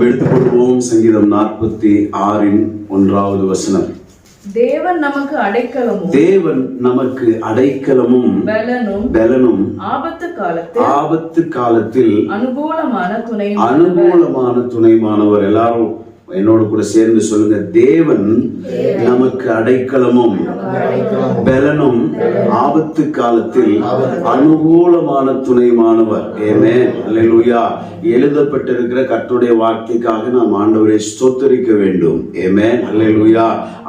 நாம் எடுத்துக்கொள்வோம். சங்கீதம் 46:1. தேவன் நமக்கு அடைக்கலமும் பலனும் ஆபத்து காலத்தில் அனுகூலமான துணைமானவர். எல்லாரும் என்னோடு கூட சேர்ந்து சொல்லுங்க. தேவன் நமக்கு அடைக்கலமும் பலனும் ஆபத்து காலத்தில் அனுகூலமான துணைமானவர். ஆமென், அல்லேலூயா. எழுதப்பட்டிருக்கிற கர்த்தருடைய வார்த்தைக்காக நாம் ஆண்டவரை ஸ்தோத்திரிக்க வேண்டும். ஆமென், அல்லேலூயா.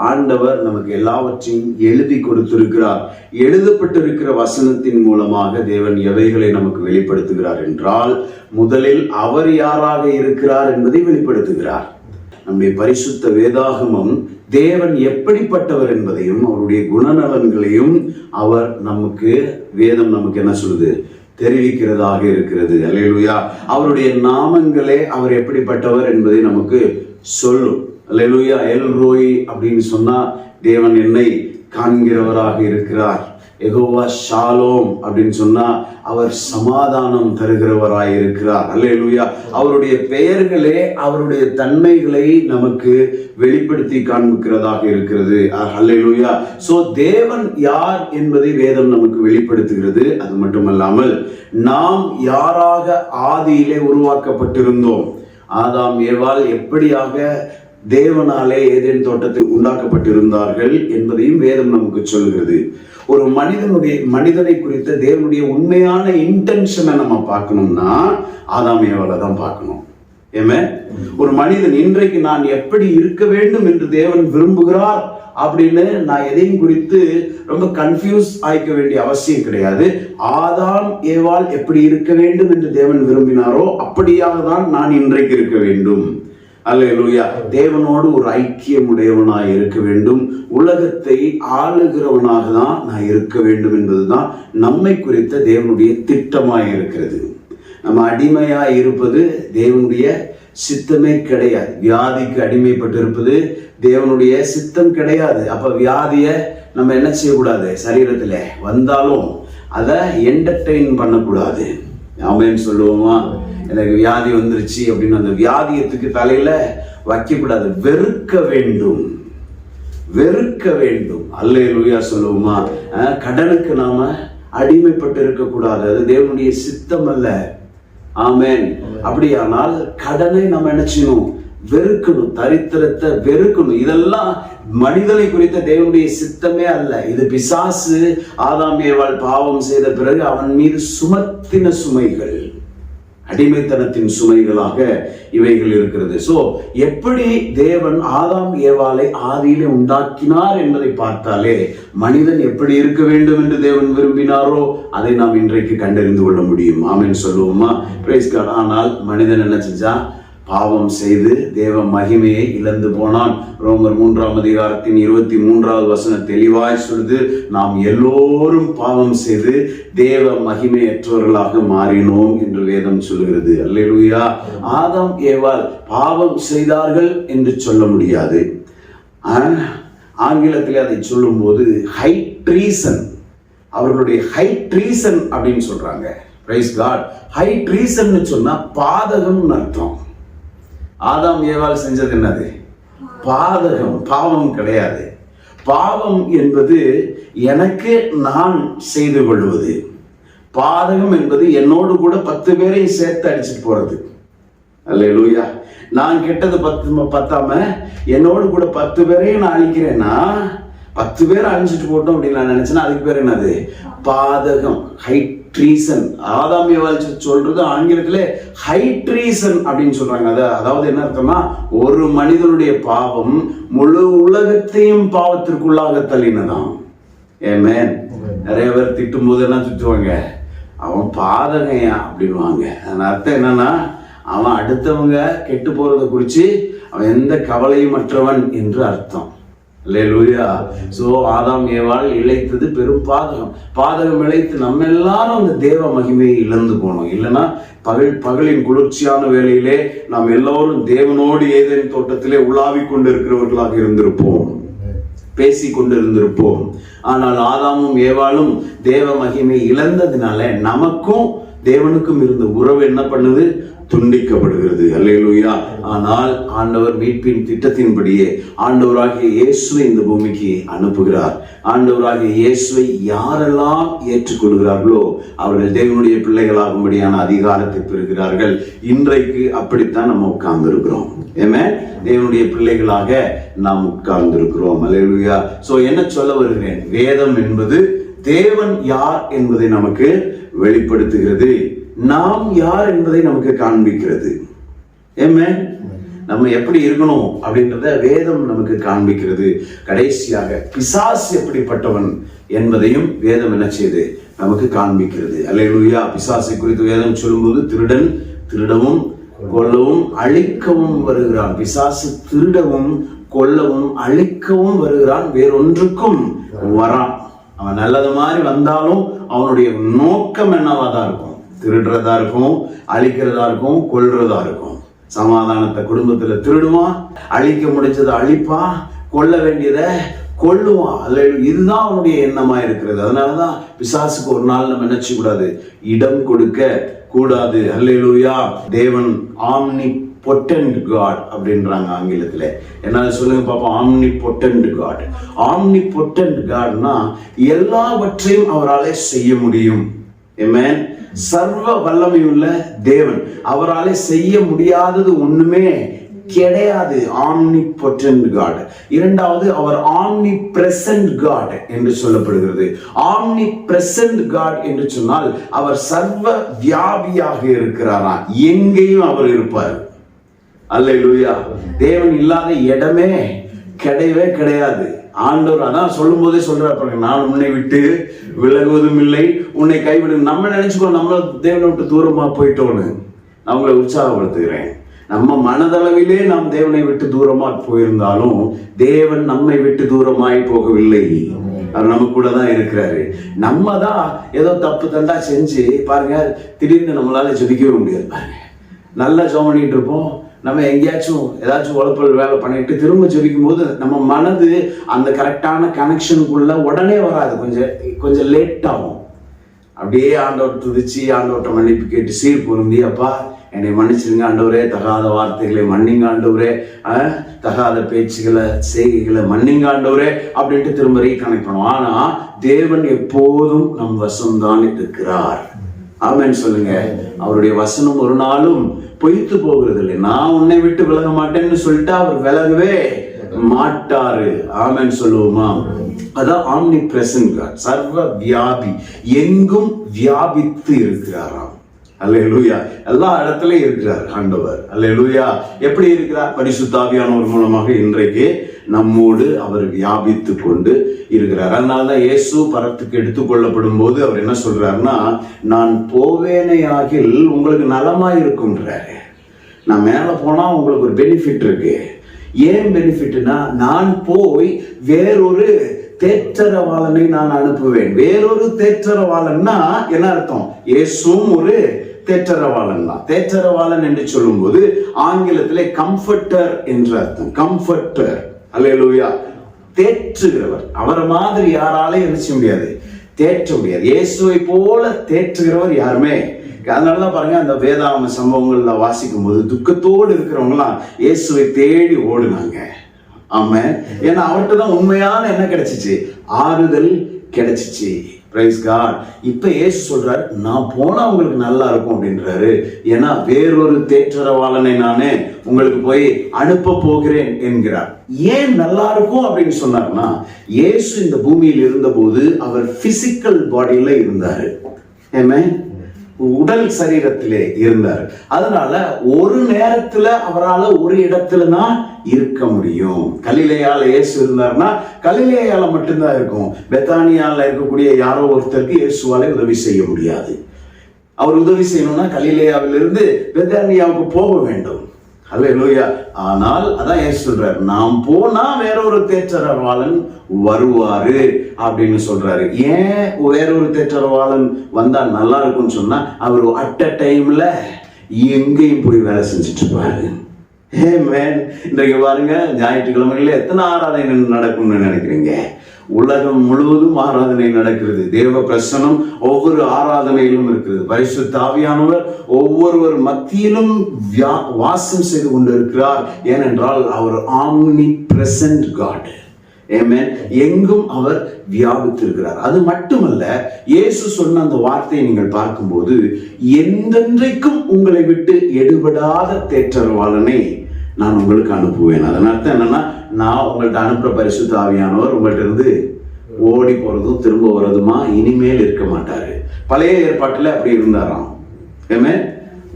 ஆண்டவர் நமக்கு எல்லாவற்றையும் எழுதி கொடுத்திருக்கிறார். எழுதப்பட்டிருக்கிற வசனத்தின் மூலமாக தேவன் எவைகளை நமக்கு வெளிப்படுத்துகிறார் என்றால், முதலில் அவர் யாராக இருக்கிறார் என்பதை வெளிப்படுத்துகிறார். நம்முடைய பரிசுத்த வேதாகமம் தேவன் எப்படிப்பட்டவர் என்பதையும் அவருடைய குணநலன்களையும் வேதம் நமக்கு என்ன சொல்லுது? தெரிவிக்கிறதாக இருக்கிறது. அல்லேலூயா. அவருடைய நாமங்களே அவர் எப்படிப்பட்டவர் என்பதை நமக்கு சொல்லும். அல்லேலூயா. எல் ரோய் அப்படின்னு சொன்னா தேவன் என்னை காண்கிறவராக இருக்கிறார். யெகோவா ஷாலோம் அப்படின்னு சொன்னா அவர் சமாதானம் தருகிறவராய் இருக்கிறார். அல்லேலூயா. அவருடைய பெயர்களே அவருடைய தன்மைகளை நமக்கு வெளிப்படுத்தி காண்பிக்கிறதாக இருக்கிறது. அல்லேலூயா. சோ தேவன் யார் என்பதை வேதம் நமக்கு வெளிப்படுத்துகிறது. அது மட்டுமல்லாமல் நாம் யாராக ஆதியிலே உருவாக்கப்பட்டிருந்தோம், ஆதாம் ஏவாள் எப்படியாக தேவனாலே ஏதேன் தோட்டத்தில் உண்டாக்கப்பட்டிருந்தார்கள் என்பதையும் வேதம் நமக்கு சொல்கிறது. ஒரு மனிதனை குறித்த தேவனுடைய உண்மையான இன்டென்ஷனை நம்ம பார்க்கணும்னா ஆதாம் ஏவாளை தான் பார்க்கணும். ஒரு மனிதன் இன்றைக்கு நான் எப்படி இருக்க வேண்டும் என்று தேவன் விரும்புகிறார் அப்படின்னு நான் எதையும் குறித்து ரொம்ப கன்ஃபியூஸ் ஆயிக்க வேண்டிய அவசியம் கிடையாது. ஆதாம் ஏவாள் எப்படி இருக்க வேண்டும் என்று தேவன் விரும்பினாரோ அப்படியாக தான் நான் இன்றைக்கு இருக்க வேண்டும். அல்லேலூயா. தேவனோடு ஒரு ஐக்கியம் உடையவனாய் இருக்க வேண்டும். உலகத்தை ஆளுகிறவனாக தான் நான் இருக்க வேண்டும் என்பதுதான் நம்மை குறித்த தேவனுடைய திட்டமாய் இருக்கிறது. நம்ம அடிமையாய் இருப்பது தேவனுடைய சித்தமே கிடையாது. வியாதிக்கு அடிமைப்பட்டு இருப்பது தேவனுடைய சித்தம் கிடையாது. அப்ப வியாதிய நம்ம என்ன செய்யக்கூடாது? சரீரத்துல வந்தாலும் அதை என்டர்டெயின் பண்ணக்கூடாது. ஆமென் சொல்லுவோமா? எனக்கு வியாதி வந்துருச்சு அப்படின்னு அந்த வியாதியத்துக்கு தலையில வைக்கக்கூடாது. வெறுக்க வேண்டும். அல்லேலூயா சொல்லுவோமா? கடனுக்கு நாம அடிமைப்பட்டு இருக்கக்கூடாது. அது தேவனுடைய சித்தம் அல்ல. ஆமென். அப்படியானால் கடனை நம்ம என்ன செய்யணும்? வெறுக்கணும். தரித்திரத்தை வெறுக்கணும். இதெல்லாம் மனிதனை குறித்த தேவனுடைய சித்தமே அல்ல. இது பிசாசு ஆதாம் ஏவாள் பாவம் செய்த பிறகு அவன் மீது சுமத்தின சுமைகள், அடிமைத்தனத்தின் சுமைகளாக இவைகள் இருக்கிறது. சோ எப்படி தேவன் ஆதாம் ஏவாளை ஆதியிலே உண்டாக்கினார் என்பதை பார்த்தாலே மனிதன் எப்படி இருக்க வேண்டும் என்று தேவன் விரும்பினாரோ அதை நாம் இன்றைக்கு கண்டறிந்து கொள்ள முடியும். ஆமென் சொல்லுவோமா? Praise God. ஆனால் மனிதன் என்ன செஞ்சா? பாவம் செய்து தேவ மகிமையை இழந்து போனான். ரோமர் 3:23 தெளிவாய் சொல்லுது, நாம் எல்லோரும் பாவம் செய்து தேவ மகிமையற்றவர்களாக மாறினோம் என்று வேதம் சொல்லுகிறது. அல்லேலூயா. ஆதாம் ஏவாள் பாவம் செய்தார்கள் என்று சொல்ல முடியாது. ஆங்கிலத்திலே அதை சொல்லும் போது ஹை ட்ரீசன், அவர்களுடைய ஹை ட்ரீசன் அப்படின்னு சொல்றாங்க. Price God. ஹை ட்ரீசன் சொன்னா பாதகம் அர்த்தம். ஆதாம் ஏவாள் செஞ்சது என்னது? பாதகம். பாவம் கிடையாது. பாவம் என்பது எனக்கு நான் செய்து கொள்வது. பாதகம் என்பது என்னோடு கூட 10 பேரை சேர்த்து அடிச்சுட்டு போறது. அல்லேலூயா. நான் கெட்டது பத்தாம என்னோடு கூட 10 பேரையும் நான் அழிக்கிறேன்னா 10 பேரை அழிஞ்சிட்டு போட்டோம் அப்படின்னு நான் நினைச்சேன்னா அதுக்கு பேர் என்னது? பாதகம். High treason. ஆதாம் ஏவாள் சொல்றது ஆங்கிலத்திலே ஹை ட்ரீசன் அப்படின்னு சொல்றாங்க. அதாவது என்ன அர்த்தம்னா, ஒரு மனிதனுடைய பாவம் முழு உலகத்தையும் பாவத்திற்குள்ளாக தள்ளினதாம். ஆமென். நிறைய பேர் திட்டும் போது என்ன திட்டுவாங்க? அவன் பாதகையா அப்படின்வாங்க. அதன் அர்த்தம் என்னன்னா, அவன் அடுத்தவங்க கெட்டு போறதை குறிச்சு அவன் எந்த கவலையும் மற்றவன் என்று அர்த்தம். அல்லேலூயா. சோ ஆதாம் ஏவாள் இழைத்தது பெரும் பாதகம் இழைத்து நம்ம எல்லாரும் அந்த தேவ மகிமையை இழந்து போனோம். இல்லைன்னா பகலின் குளிர்ச்சியான வேளையிலே நாம் எல்லோரும் தேவனோடு ஏதேன் தோட்டத்திலே உலாவிக் கொண்டு இருக்கிறவர்களாக இருந்திருப்போம், பேசி கொண்டு இருந்திருப்போம். ஆனால் ஆதாமும் ஏவாளும் தேவ மகிமை இழந்ததினால நமக்கும் தேவனுக்கும் இருந்த உறவு என்ன பண்ணுது? துண்டிக்கப்படுகிறது. அல்லேலூயா. ஆனால் ஆண்டவர் மீட்பின் திட்டத்தின்படியே ஆண்டவராகிய இயேசுவை இந்த பூமிக்கு அனுப்புகிறார். ஆண்டவராகிய இயேசுவை யாரெல்லாம் ஏற்றுக்கொள்கிறார்களோ அவர்கள் தேவனுடைய பிள்ளைகளாகும்படியான அதிகாரத்தை பெறுகிறார்கள். இன்றைக்கு அப்படித்தான் நம்ம உட்கார்ந்து இருக்கிறோம். தேவனுடைய பிள்ளைகளாக நாம் உட்கார்ந்து இருக்கிறோம். அல்லேலூயா. சோ என்ன சொல்ல வருகிறேன்? வேதம் என்பது தேவன் யார் என்பதை நமக்கு வெளிப்படுத்துகிறது. நாம் யார் என்பதை நமக்கு காண்பிக்கிறது. நம்ம எப்படி இருக்கணும் அப்படின்றத வேதம் நமக்கு காண்பிக்கிறது. கடைசியாக பிசாசு எப்படிப்பட்டவன் என்பதையும் வேதம் என்ன செய்து நமக்கு காண்பிக்கிறது. அல்லேலூயா. பிசாசை குறித்து வேதம் சொல்லும்போது திருடன் திருடவும் கொல்லவும் அழிக்கவும் வருகிறான். பிசாசு திருடவும் கொல்லவும் அழிக்கவும் வருகிறான், வேறொன்றுக்கும் வரான். அவன் நல்லது மாதிரி வந்தாலும் அவனுடைய நோக்கம் என்னவா தான் இருக்கும்? திருடுறதா இருக்கும், அழிக்கிறதா இருக்கும், கொல்றதா இருக்கும். சமாதானத்தை குடும்பத்துல திருடுவான், அழிக்க முடிஞ்சதை அழிப்பான், கொல்ல வேண்டியதை கொல்லுவான். அல்ல, இதுதான் அவனுடைய எண்ணமா இருக்கிறது. அதனாலதான் பிசாசுக்கு ஒரு நாள் நம்ம நினைச்சு கூடாது, இடம் கொடுக்க கூடாது. அல்லேலூயா. தேவன் ஆம்னி பொட்டன்ட் காட் அப்படின்றாங்க ஆங்கிலத்துல. என்ன சொல்லுங்க பாப்போம்? Omnipotent God. Omnipotent காட்னா எல்லாவற்றையும் அவராலே செய்ய முடியும். ஆமென். சர்வ வல்லமையுள்ள தேவன். அவராலே செய்ய முடியாதது ஒண்ணுமே கிடையாது. Omnipotent God. இரண்டாவது, அவர் ஆம்னி பிரசன்ட் காட் என்று சொல்லப்படுகிறது. ஆம்னி பிரசன்ட் காட் என்று சொன்னால் அவர் சர்வ வியாபியாக இருக்கிறாரா, எங்கேயும் அவர் இருப்பார். அல்லேலூயா. தேவன் இல்லாத இடமே கிடையவே கிடையாது. ஆண்டவர் அதான் சொல்லும் போதே சொல்றாரு, நான் உன்னை விட்டு விலகுவதும் இல்லை, உன்னை கைவிடு. நம்ம நினைச்சுக்கோ நம்ம தேவனை விட்டு தூரமா போயிட்டோன்னு. நான் உங்களை உற்சாகப்படுத்துகிறேன். நம்ம மனதளவிலே நாம் தேவனை விட்டு தூரமா போயிருந்தாலும் தேவன் நம்மை விட்டு தூரமாய் போகவில்லை. அவர் நம்ம கூட தான் இருக்கிறாரு. நம்ம தான் ஏதோ தப்பு தண்டா செஞ்சு பாருங்க, திடீர்னு நம்மளால ஜெபிக்கவே முடியாது. பாருங்க, நல்லா ஜெபம் பண்ணிட்டு இருப்போம், நம்ம எங்கேயாச்சும் ஏதாச்சும் உழப்பல் வேலை பண்ணிட்டு திரும்ப ஜெபிக்கும் போது நம்ம மனது அந்த கரெக்டான கனெக்ஷனுக்குள்ள உடனே வராது, கொஞ்சம் லேட் ஆகும். அப்படியே ஆண்டவர் துதிச்சு ஆண்டவர்கிட்ட மன்னிப்பு கேட்டு சீர் பொருந்தி, அப்பா என்னை மன்னிச்சிருங்க ஆண்டவரே, தகாத வார்த்தைகளை மன்னிங்க ஆண்டவரே, தகாத பேச்சுகளை செய்கைகளை மன்னிங்க ஆண்டவரே அப்படின்ட்டு திரும்ப ரீகனெக்ட் பண்ணுவோம். ஆனா தேவன் எப்போதும் நம் வசம்தான் இருக்கிறார். ஆமென் சொல்லுங்க. அவருடைய வசனம் ஒரு நாளும் பொய்த்து போகிறது இல்லை. நான் உன்னை விட்டு விலக மாட்டேன்னு சொல்லிட்டு அவர் விலகவே மாட்டாரு. ஆமென் சொல்லுவோமா? அதான் ஆம்னி பிரசன்ட் காட். சர்வ வியாபி, எங்கும் வியாபித்து இருக்கிறாராம். அல்லேலூயா. எல்லா இடத்துலயும் இருக்கிறார் ஆண்டவர். அல்லேலூயா. எப்படி இருக்கிறார்? பரிசுத்த ஆவியானவர் மூலமாக இன்றைக்கு நம்மோடு அவர் வியாபித்து கொண்டு இருக்கிறார். அதனாலதான் இயேசு பரத்துக்கு எடுத்துக்கொள்ளப்படும் போது அவர் என்ன சொல்றாருன்னா, நான் போவேனையாகில் உங்களுக்கு நலமாய் இருக்கும்ன்றாரு. நான் மேல போனா உங்களுக்கு ஒரு பெனிஃபிட் இருக்கு. ஏன் பெனிஃபிட்னா, நான் போய் வேறொரு தேற்றரவாளனை நான் அனுப்புவேன். வேறொரு தேற்றரவாளன்னா என்ன அர்த்தம்? இயேசுவும் ஒரு தேற்றரவாளன் தான். தேற்றரவாளன் என்று சொல்லும் போது ஆங்கிலத்திலே கம்ஃபர்டர் என்று அர்த்தம். கம்ஃபர்டர். அல்லேலூயா. தேற்றுகிறவர். அவரை மாதிரி யாராலையும் என்ன செய்ய முடியாது, தேற்ற முடியாது. இயேசுவை போல தேற்றுகிறவர் யாருமே. அதனாலதான் பாருங்க, அந்த வேதாம சம்பவங்கள்ல வாசிக்கும் போது துக்கத்தோடு இருக்கிறவங்களாம் இயேசுவை தேடி ஓடுனாங்க. ஆமா, ஏன்னா அவர்கிட்ட தான் உண்மையான என்ன கிடைச்சிச்சு, ஆறுதல் கிடைச்சிச்சு. Praise God. இப்ப இயேசு சொல்றாரு, நான் போனா உங்களுக்கு நல்லா இருக்கும் அப்படின்றாரு. ஏன்னா வேறொரு தேற்றரவாளனை நானே உங்களுக்கு போய் அனுப்ப போகிறேன் என்கிறார். ஏன் நல்லா இருக்கும் அப்படின்னு சொன்னார்னா, இயேசு இந்த பூமியில் இருந்த போது அவர் பிசிக்கல் பாடியில இருந்தாரு. உடல் சரீரத்திலே இருந்தார். அதனால ஒரு நேரத்துல அவரால் ஒரு இடத்துல தான் இருக்க முடியும். கலிலேயால இயேசு இருந்தார்னா கலிலேயால மட்டும்தான் இருக்கும். பெத்தானியால இருக்கக்கூடிய யாரோ ஒருத்தருக்கு இயேசுவாலே உதவி செய்ய முடியாது. அவர் உதவி செய்யணும்னா கலிலேயாவிலிருந்து பெத்தானியாவுக்கு போக வேண்டும். அல்லேலூயா. ஆனால் அதான் இயேசு சொல்றாரு, நாம் போனா வேறொரு தேற்றரவாளன் வருவாரு அப்படின்னு சொல்றாரு. ஏன் வேறொரு தேற்றரவாளன் வந்தா நல்லா இருக்கும்னு சொன்னா, அவர் அட் அ டைம்ல எங்கேயும் போய் வேலை செஞ்சுட்டு இருப்பாரு. ஆமென். இன்றைக்கு பாருங்க, ஞாயிற்றுக்கிழமையில எத்தனை ஆராதனை நடக்கும்னு நினைக்கிறீங்க? உலகம் முழுவதும் ஆராதனை நடக்கிறது. தேவ பிரசனம் ஒவ்வொரு ஆராதனையிலும் இருக்கிறது. பரிசுத்த ஆவியானவர் ஒவ்வொருவர் மத்தியிலும் வாசம் செய்து கொண்டிருக்கிறார். ஏனென்றால் அவர் ஆம்னி பிரசன்ட் காட். ஆமென். எங்கும் அவர் வியாபித்திருக்கிறார். அது மட்டுமல்ல, இயேசு சொன்ன அந்த வார்த்தையை நீங்கள் பார்க்கும்போது, என்றென்றைக்கும் உங்களை விட்டு எடுபடாத தேற்றரவாளனை நான் உங்களுக்கு அனுப்புவேன். அதன் அர்த்தம் என்னன்னா, நான் உங்கள்கிட்ட அனுப்புற பரிசுத்த ஆவியானவர் உங்கள்கிட்ட இருந்து ஓடி போறதும் திரும்ப வர்றதுமா இனிமேல் இருக்க மாட்டாரு. பழைய ஏற்பாட்டுல அப்படி இருந்தாராம். ஆமென்.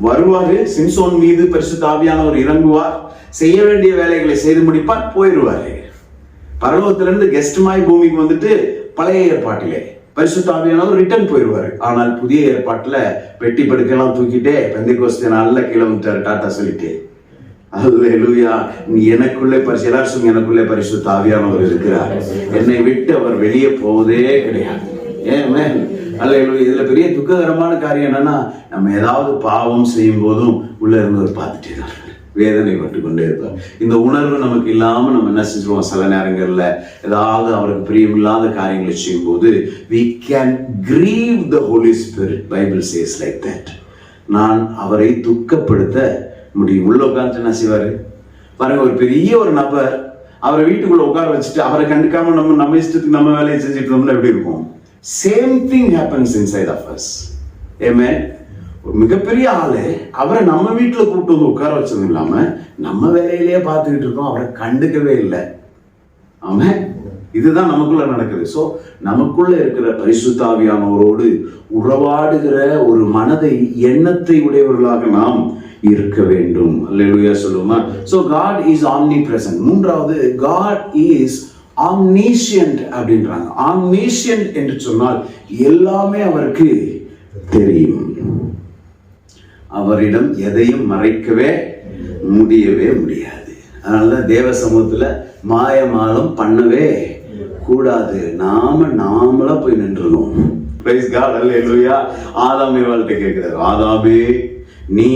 வருவாரு, சிம்சோன் மீது பரிசுத்த ஆவியானவர் இறங்குவார், செய்ய வேண்டிய வேலைகளை செய்து முடிப்பார், போயிடுவாரு. பரலோகத்திலிருந்து கெஸ்ட்மாய் பூமிக்கு வந்துட்டு பழைய ஏற்பாட்டிலே பரிசுத்த ஆவியானவர் ரிட்டர்ன் போயிடுவாரு. ஆனால் புதிய ஏற்பாட்டுல பெட்டி படுக்கையெல்லாம் தூக்கிட்டே பெந்தைக்கோஸ்தே நாள்ல கீழே வந்துட்டாரு, டாட்டா சொல்லிட்டு. அல்லேலூயா. எனக்குள்ளே எல்லாரும் சொல்லுங்க, எனக்குள்ளே பரிசுத்த ஆவியானவர் இருக்கிறார், என்னை விட்டு அவர் வெளியே போவதே கிடையாது. ஆமென். அல்லேலூயா. இதுல பெரிய துக்ககரமான காரியம் என்னன்னா, நம்ம ஏதாவது பாவம் செய்யும் போதும் உள்ள இருந்து ஒரு பார்த்துட்டே தான் வேதனை பட்டு கொண்டே இருப்பார். இந்த உணர்வு நமக்கு இல்லாம நம்ம என்ன செஞ்சுருவோம், சில நேரங்கள்ல ஏதாவது அவருக்கு பிரியமில்லாத காரியங்களை செய்யும் போது we can grieve the Holy Spirit. Bible says like that. நான் அவரை துக்கப்படுத்த முடியும். உள்ள உட்கார்ந்து என்ன செய்வாரு பாருங்க, ஒரு பெரிய ஒரு நபர் அவரை வீட்டுக்குள்ள உட்கார வச்சுட்டு அவரை கண்டுக்காம நம்ம இஷ்டத்துக்கு நம்ம வேலையை செஞ்சுட்டு இருந்தோம்னா எப்படி இருக்கும்? Same thing happens inside of us. Amen. ஒரு மிகப்பெரிய ஆளு அவரை நம்ம வீட்டுல கூப்பிட்டு வந்து உட்கார வச்சது இல்லாம நம்ம வேலையிலேயே பார்த்துக்கிட்டு இருக்கோம், அவரை கண்டுக்கவே இல்லை. ஆமென். இதுதான் நமக்குள்ள நடக்குது. சோ நமக்குள்ள இருக்கிற பரிசுத்த ஆவியானவரோடு உறவாடுகிற ஒரு மனதை, எண்ணத்தை உடையவர்களாக நாம் இருக்க வேண்டும். அல்லேலூயா சொல்லுமா. So God is omnipresent. மூன்றாவது, God is omniscient அப்படின்றாங்க. omniscient என்று சொன்னால் எல்லாமே அவருக்கு தெரியும். அவரிடம் எதையும் மறைக்கவே முடியவே முடியாது. அதனாலதான் தேவ சமூகத்துல மாயமாலம் பண்ணவே கூடாது. நாமளா போய் நின்றுணும். Price God. அல்லேலூயா. ஆதாம் ஏவாள்கிட்ட கேட்கிறார், ஆதாமே நீ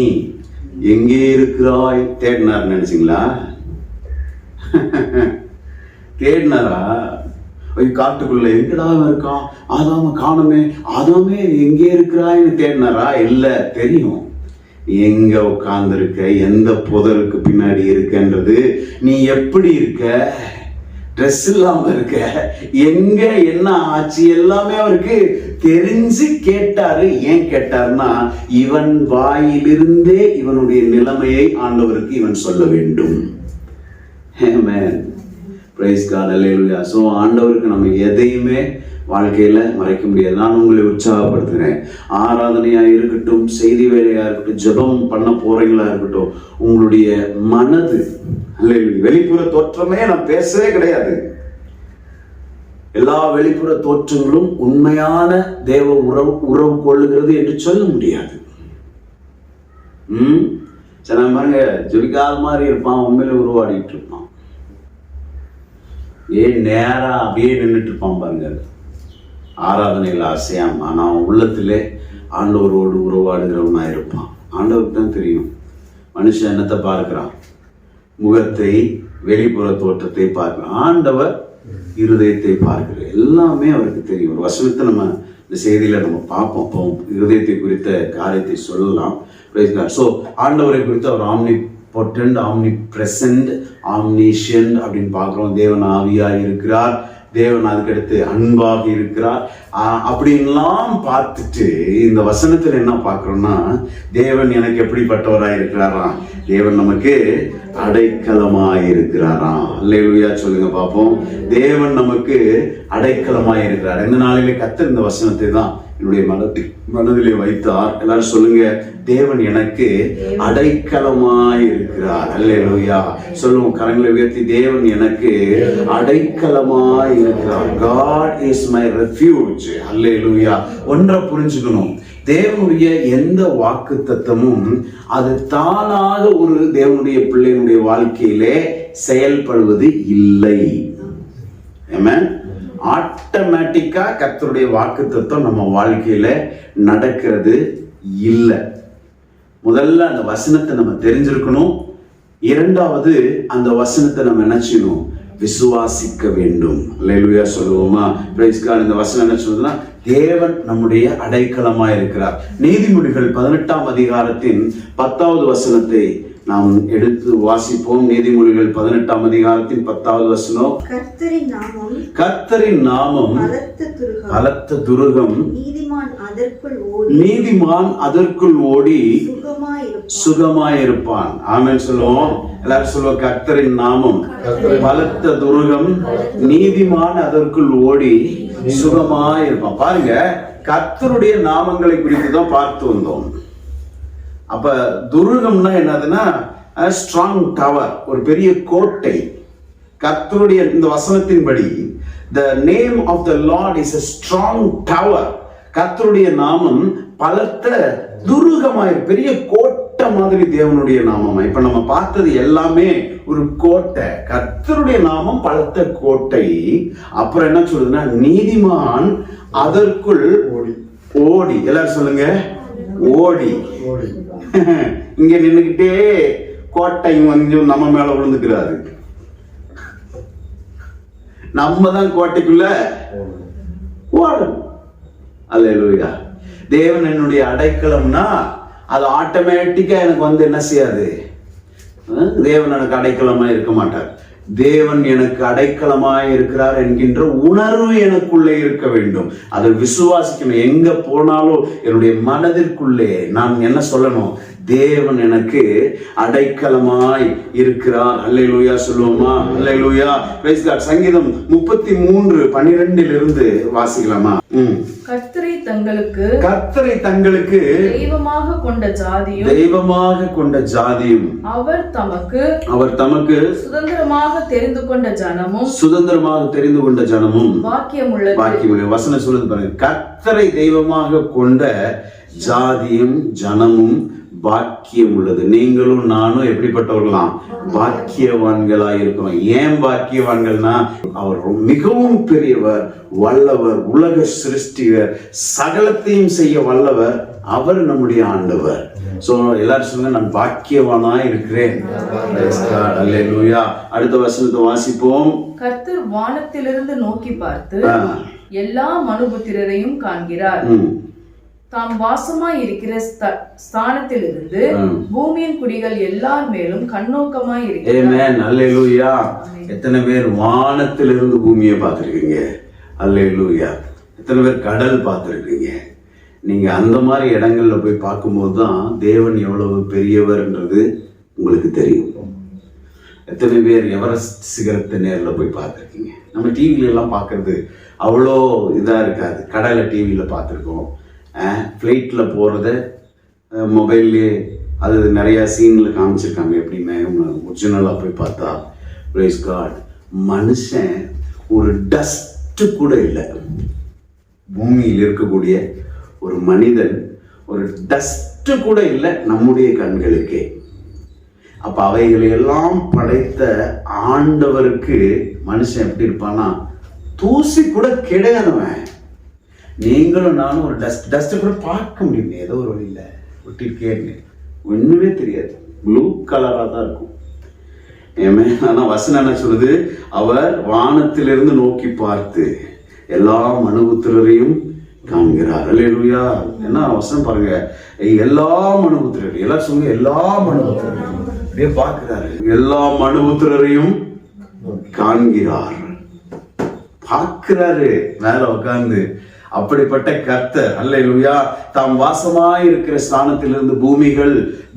எங்கே இருக்கிறாய்? தேடினார் நினைச்சீங்களா? தேடினாரா? காட்டுக்குள்ள எங்கடா இருக்கான், ஆதாம காணுமே, ஆதாமே எங்கே இருக்கிறாய்னு தேடினாரா? இல்ல, தெரியும் எங்க உட்கார்ந்து இருக்க, எந்த புதருக்கு பின்னாடி இருக்கன்றது, நீ எப்படி இருக்க, ட்ரெஸ் இல்லாம இருக்க, எங்க என்ன ஆச்சு, எல்லாமே அவருக்கு தெரிஞ்சு கேட்டாரு. ஏன் கேட்டாருன்னா, இவன் வாயிலிருந்தே இவனுடைய நிலைமையை ஆண்டவருக்கு இவன் சொல்ல வேண்டும். ஆமென். Praise God. அல்லேலூயா. சோ ஆண்டவருக்கு நம்ம எதையுமே வாழ்க்கையில மறைக்க முடியாது. நான் உங்களை உற்சாகப்படுத்துகிறேன். ஆராதனையா இருக்கட்டும், செய்தி வேலையா இருக்கட்டும், ஜெபம் பண்ண போறீங்களா இருக்கட்டும், உங்களுடைய மனது, அல்லேலூயா, வெளிப்புற தோற்றமே நான் பேசவே கிடையாது. எல்லா வெளிப்புற தோற்றங்களும் உண்மையான தேவ உறவு கொள்ளுகிறது என்று சொல்ல முடியாது. சில பாருங்க, ஜெபிக்காத மாதிரி இருப்பான், உண்மையில உருவாடிட்டு இருப்பான். நேரா அப்படியே நின்றுட்டு இருப்பான் பாருங்க, ஆராதனையில் அசையாம. ஆனா உள்ளத்திலே ஆண்டவரோடு உறவாடுகிறவனா இருப்பான். ஆண்டவருக்கு தான் தெரியும் மனுஷன் என்னத்தை பார்க்கிறான், முகத்தை, வெளிப்புற தோற்றத்தை பார்க்கிறான். ஆண்டவர் இருதயத்தை பார்க்கிறார். எல்லாமே அவருக்கு தெரியும். ஒரு வசனத்தை நம்ம இந்த செய்தியில நம்ம பார்ப்போம். அப்போ இருதயத்தை குறித்த காரியத்தை சொல்லலாம். ஸோ ஆண்டவரை குறித்து அவர் omnipotent, omnipresent, omniscient அப்படின்னு பார்க்கிறோம். தேவன் ஆவியாக இருக்கிறார், தேவன் அதுக்கடுத்து அன்பாக இருக்கிறார் அப்படின்லாம் பார்த்துட்டு இந்த வசனத்தில் என்ன பார்க்கிறோம்னா, தேவன் எனக்கு எப்படிப்பட்டவராக இருக்கிறாராம்? தேவன் நமக்கு அடைக்கலமாய் இருக்கிறாராம். அல்லேலூயா சொல்லுங்க பார்ப்போம். தேவன் நமக்கு அடைக்கலமாய் இருக்கிறார். இந்த நாளிலே கர்த்தர் இந்த வசனத்தை தான் என்னுடைய மனதிலே வைத்தார். எல்லாரும் சொல்லுங்க, தேவன் எனக்கு அடைக்கலமாய் இருக்கிறார். அல்லேலூயா சொல்லுவோம், கரங்களை உயர்த்தி. தேவன் எனக்கு அடைக்கலமாய் இருக்கிறார். God is my refuge. அல்லேலூயா. ஒன்றை புரிஞ்சுக்கணும், தேவனுடைய எந்த வாக்குத்தத்தமும் அது தானாக ஒரு தேவனுடைய பிள்ளையினுடைய வாழ்க்கையிலே செயல்படுவது இல்லை. ஆமென். ஆட்டோமேட்டிக்கா கர்த்தருடைய வாக்குத்தத்தம் நம்ம வாழ்க்கையில நடக்கிறது இல்லை. முதல்ல அந்த வசனத்தை நம்ம தெரிஞ்சிருக்கணும். இரண்டாவது, அந்த வசனத்தை நம்ம என்ன செய்யணும்? விசுவாசிக்க வேண்டும். அல்லேலூயா சொல்லுவோமா? Praise God. இந்த வசனம் என்ன சொல்லுதுன்னா, தேவன் நம்முடைய அடைக்கலமா இருக்கிறார். நீதிமொழிகள் 18ஆம் அதிகாரத்தின் 10வது வசனத்தை நாம் எடுத்து வாசிப்போம். நீதிமொழிகள் 18ஆம் அதிகாரத்தின் 10வது வசனம். கர்த்தரின் நாமம் பலத்த துருகம், நீதிமான் அதற்குள் ஓடி சுகமாயிருப்பான். ஆமென் சொல்லுவோம். எல்லாரும் சொல்லுவோம், கர்த்தரின் நாமம் பலத்த துருகம், நீதிமான் அதற்குள் ஓடி சுகமாயிருப்பான். பாருங்க, கர்த்தருடைய நாமங்களை குறித்து தான் பார்த்து வந்தோம். அப்ப துருகம்னா என்னதுன்னா, ஸ்ட்ராங் டவர், ஒரு பெரிய கோட்டை. கர்த்தருடைய இந்த வசனத்தின்படி the name of the Lord is a strong tower. கர்த்தருடைய நாமம் பலத்த துருகமாய், பெரிய கோட்டை மாதிரி தேவனுடைய நாமம். இப்ப நம்ம பார்த்தது எல்லாமே ஒரு கோட்டை. கர்த்தருடைய நாமம் பலத்த கோட்டை. அப்புறம் என்ன சொல்லுதுன்னா, நீதிமான் அதற்குள் ஓடி. எல்லாரும் சொல்லுங்க, ஓடி. இங்க நின்னுக்கிட்டே கோட்டை கொஞ்சம் நம்ம மேல விழுந்துக்கிறாரு. நம்ம தான் கோட்டைக்குள்ள ஓடணும். அல்லேலூயா. தேவன் என்னுடைய அடைக்கலம்னா அது ஆட்டோமேட்டிக்கா எனக்கு வந்து என்ன செய்யாது? தேவன் எனக்கு அடைக்கலமா இருக்க மாட்டார். தேவன் எனக்கு அடைக்கலமாய் இருக்கிறார் என்கின்ற உணர்வு எனக்குள்ளே இருக்க வேண்டும். அதை விசுவாசிக்கணும். எங்க போனாலும் என்னுடைய மனதிற்குள்ளே நான் என்ன சொல்லணும்? தேவன் எனக்கு அடைக்கலமாய் இருக்கிறார். அல்லேலூயா சொல்லுவோமா? அல்லேலூயா. Praise God. சங்கீதம் 33:12 வாசிக்கலாமா? கர்த்தரை தங்களுக்கு தெய்வமாக கொண்ட ஜாதியும் அவர் தமக்கு சுதந்திரமாக தெரிந்து கொண்ட ஜனமும் பாக்கியமுள்ளது. வசனம் சொல்லுது பாருங்க, கர்த்தரை தெய்வமாக கொண்ட ஜாதியும் ஜனமும் பாக்கியம் உள்ளது. நீங்களும் நானும் எப்படிப்பட்டவர்களாம்? பாக்கியவான்களாய் இருக்கிறோம். ஏன் பாக்கியவான்கள்னா, அவர் மிகவும் பெரியவர், வல்லவர், உலக சிருஷ்டிகர், சகலத்தையும் செய்ய வல்லவர். அவர் நம்முடைய ஆண்டவர். சோ எல்லாரும் சொல்லுங்க, நான் பாக்கியவானா இருக்கிறேன். அல்லேலூயா. அடுத்த வசனத்தை வாசிப்போம். கர்த்தர் வானத்திலிருந்து நோக்கி பார்த்து எல்லா மனுபுத்திரரையும் காண்கிறார். தாம் வாசமாய் இருக்கிற ஸ்தானத்திலிருந்து பூமியின் குடிகள் எல்லார் மேலும் கண்ணோக்கமாய் இருக்கிறார். அல்லேலூயா. எத்தனை பேர் வானத்திலிருந்து பூமியை பார்த்திருக்கீங்க? அல்லேலூயா. எத்தனை பேர் கடல் பார்த்திருக்கீங்க? நீங்க அந்த மாதிரி இடங்கள்ல போய் பார்க்கும்போது தான் தேவன் எவ்வளவு பெரியவர்ன்றது உங்களுக்கு தெரியும். எத்தனை பேர் எவரெஸ்ட் சிகரத்தை நேரில் போய் பார்த்துருக்கீங்க? நம்ம டிவில எல்லாம் பார்க்கறது அவ்வளோ இதா இருக்காது. கடலை டிவியில பார்த்துருக்கோம். ஃப்ளைட்டில் போகிறத மொபைல்லே அது நிறையா சீனில் காமிச்சிருக்காங்க. எப்படின்னா ஒரிஜினலாக போய் பார்த்தா, பிரைஸ் காட், மனுஷன் ஒரு டஸ்ட்டு கூட இல்லை. பூமியில் இருக்கக்கூடிய ஒரு மனிதன் ஒரு டஸ்ட்டு கூட இல்லை நம்முடைய கண்களுக்கே. அப்போ அவைகளை எல்லாம் படைத்த ஆண்டவருக்கு மனுஷன் எப்படி இருப்பான்னா, தூசி கூட கிடையாதவன். நீங்களும் நானும் ஒரு டஸ்ட் கூட பார்க்க முடியும். ஏதோ ஒரு வழியில் ஒட்டிருக்கேன்னு ஒன்றுமே தெரியாது. ப்ளூ கலராக தான் இருக்கும். ஏமே. ஆனால் வசனம் என்ன சொல்லுது? அவர் வானத்திலிருந்து நோக்கி பார்த்து எல்லா மனுபுத்திரரையும் காண்கிறார். அல்லேலூயா. என்ன வசனம் பாருங்க, எல்லா மனுபுத்திரரையும், எல்லாரும் சொல்லுங்க, எல்லா மனுபுத்திரரையும் அப்படியே பார்க்கிறாரு. எல்லா மனுபுத்திரரையும் காண்கிறார். பார்க்கிறாரு மேல உட்கார்ந்து. அப்படிப்பட்ட கர்த்தர், அல்லேலூயா, தாம் வாசமாய் இருக்கிற ஸ்தானத்திலிருந்து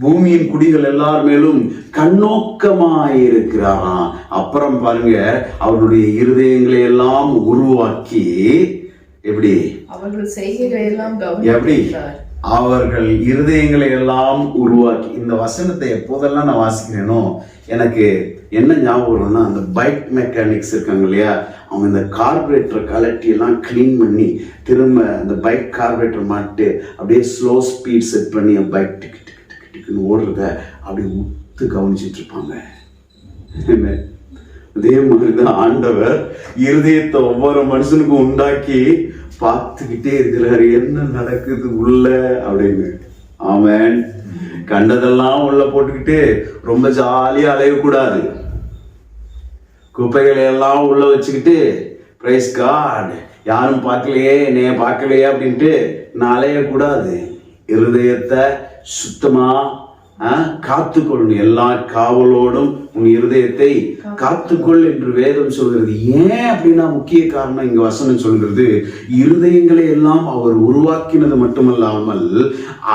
பூமியின் குடிகள் எல்லார் மேலும் கண்ணோக்கமாய் இருக்கிறாராம். அப்புறம் பாருங்க, அவருடைய இருதயங்களை எல்லாம் உருவாக்கி எப்படி அவர்கள் இருதயங்களை எல்லாம் உருவாக்கி. இந்த வசனத்தை எப்போதெல்லாம் நான் வாசிக்கிறேனோ எனக்கு என்ன ஞாபகம்னா, அந்த பைக் மெக்கானிக்ஸ் இருக்காங்க இல்லையா, அவங்க இந்த கார்பரேட்டரை கலட்டி எல்லாம் கிளீன் பண்ணி திரும்ப அந்த பைக் கார்பரேட்டர் மாட்டு அப்படியே ஸ்லோ ஸ்பீட் செட் பண்ணி பைக் டிக்கு டிக்கு டிக்கு டிக்குன்னு ஓடுறத அப்படி உத்து கவனிச்சிட்டு இருப்பாங்க. அதே மாதிரிதான் ஆண்டவர் இருதயத்தை ஒவ்வொரு மனுஷனுக்கும் உண்டாக்கி பார்த்துக்கிட்டே இருக்கிறாரு, என்ன நடக்குது உள்ள அப்படின்னு. ஆமென். கண்டதெல்லாம் உள்ள போட்டுக்கிட்டு ரொம்ப ஜாலியா அலையக்கூடாது. குப்பைகளை எல்லாம் உள்ள வச்சுக்கிட்டு பிரைஸ் காட் யாரும் பார்க்கலையே என்னைய பார்க்கலையே அப்படின்ட்டு நான் அலையக்கூடாது. இருதயத்தை சுத்தமா காத்துக்கொள்ளணும். எல்லா காவலோடும் உன் இருதயத்தை காத்துக்கொள் என்று வேதம் சொல்கிறது. ஏன் அப்படின்னா முக்கிய காரணம் இங்க வசனம் சொல்கிறது, இருதயங்களை எல்லாம் அவர் உருவாக்கினது மட்டுமல்லாமல்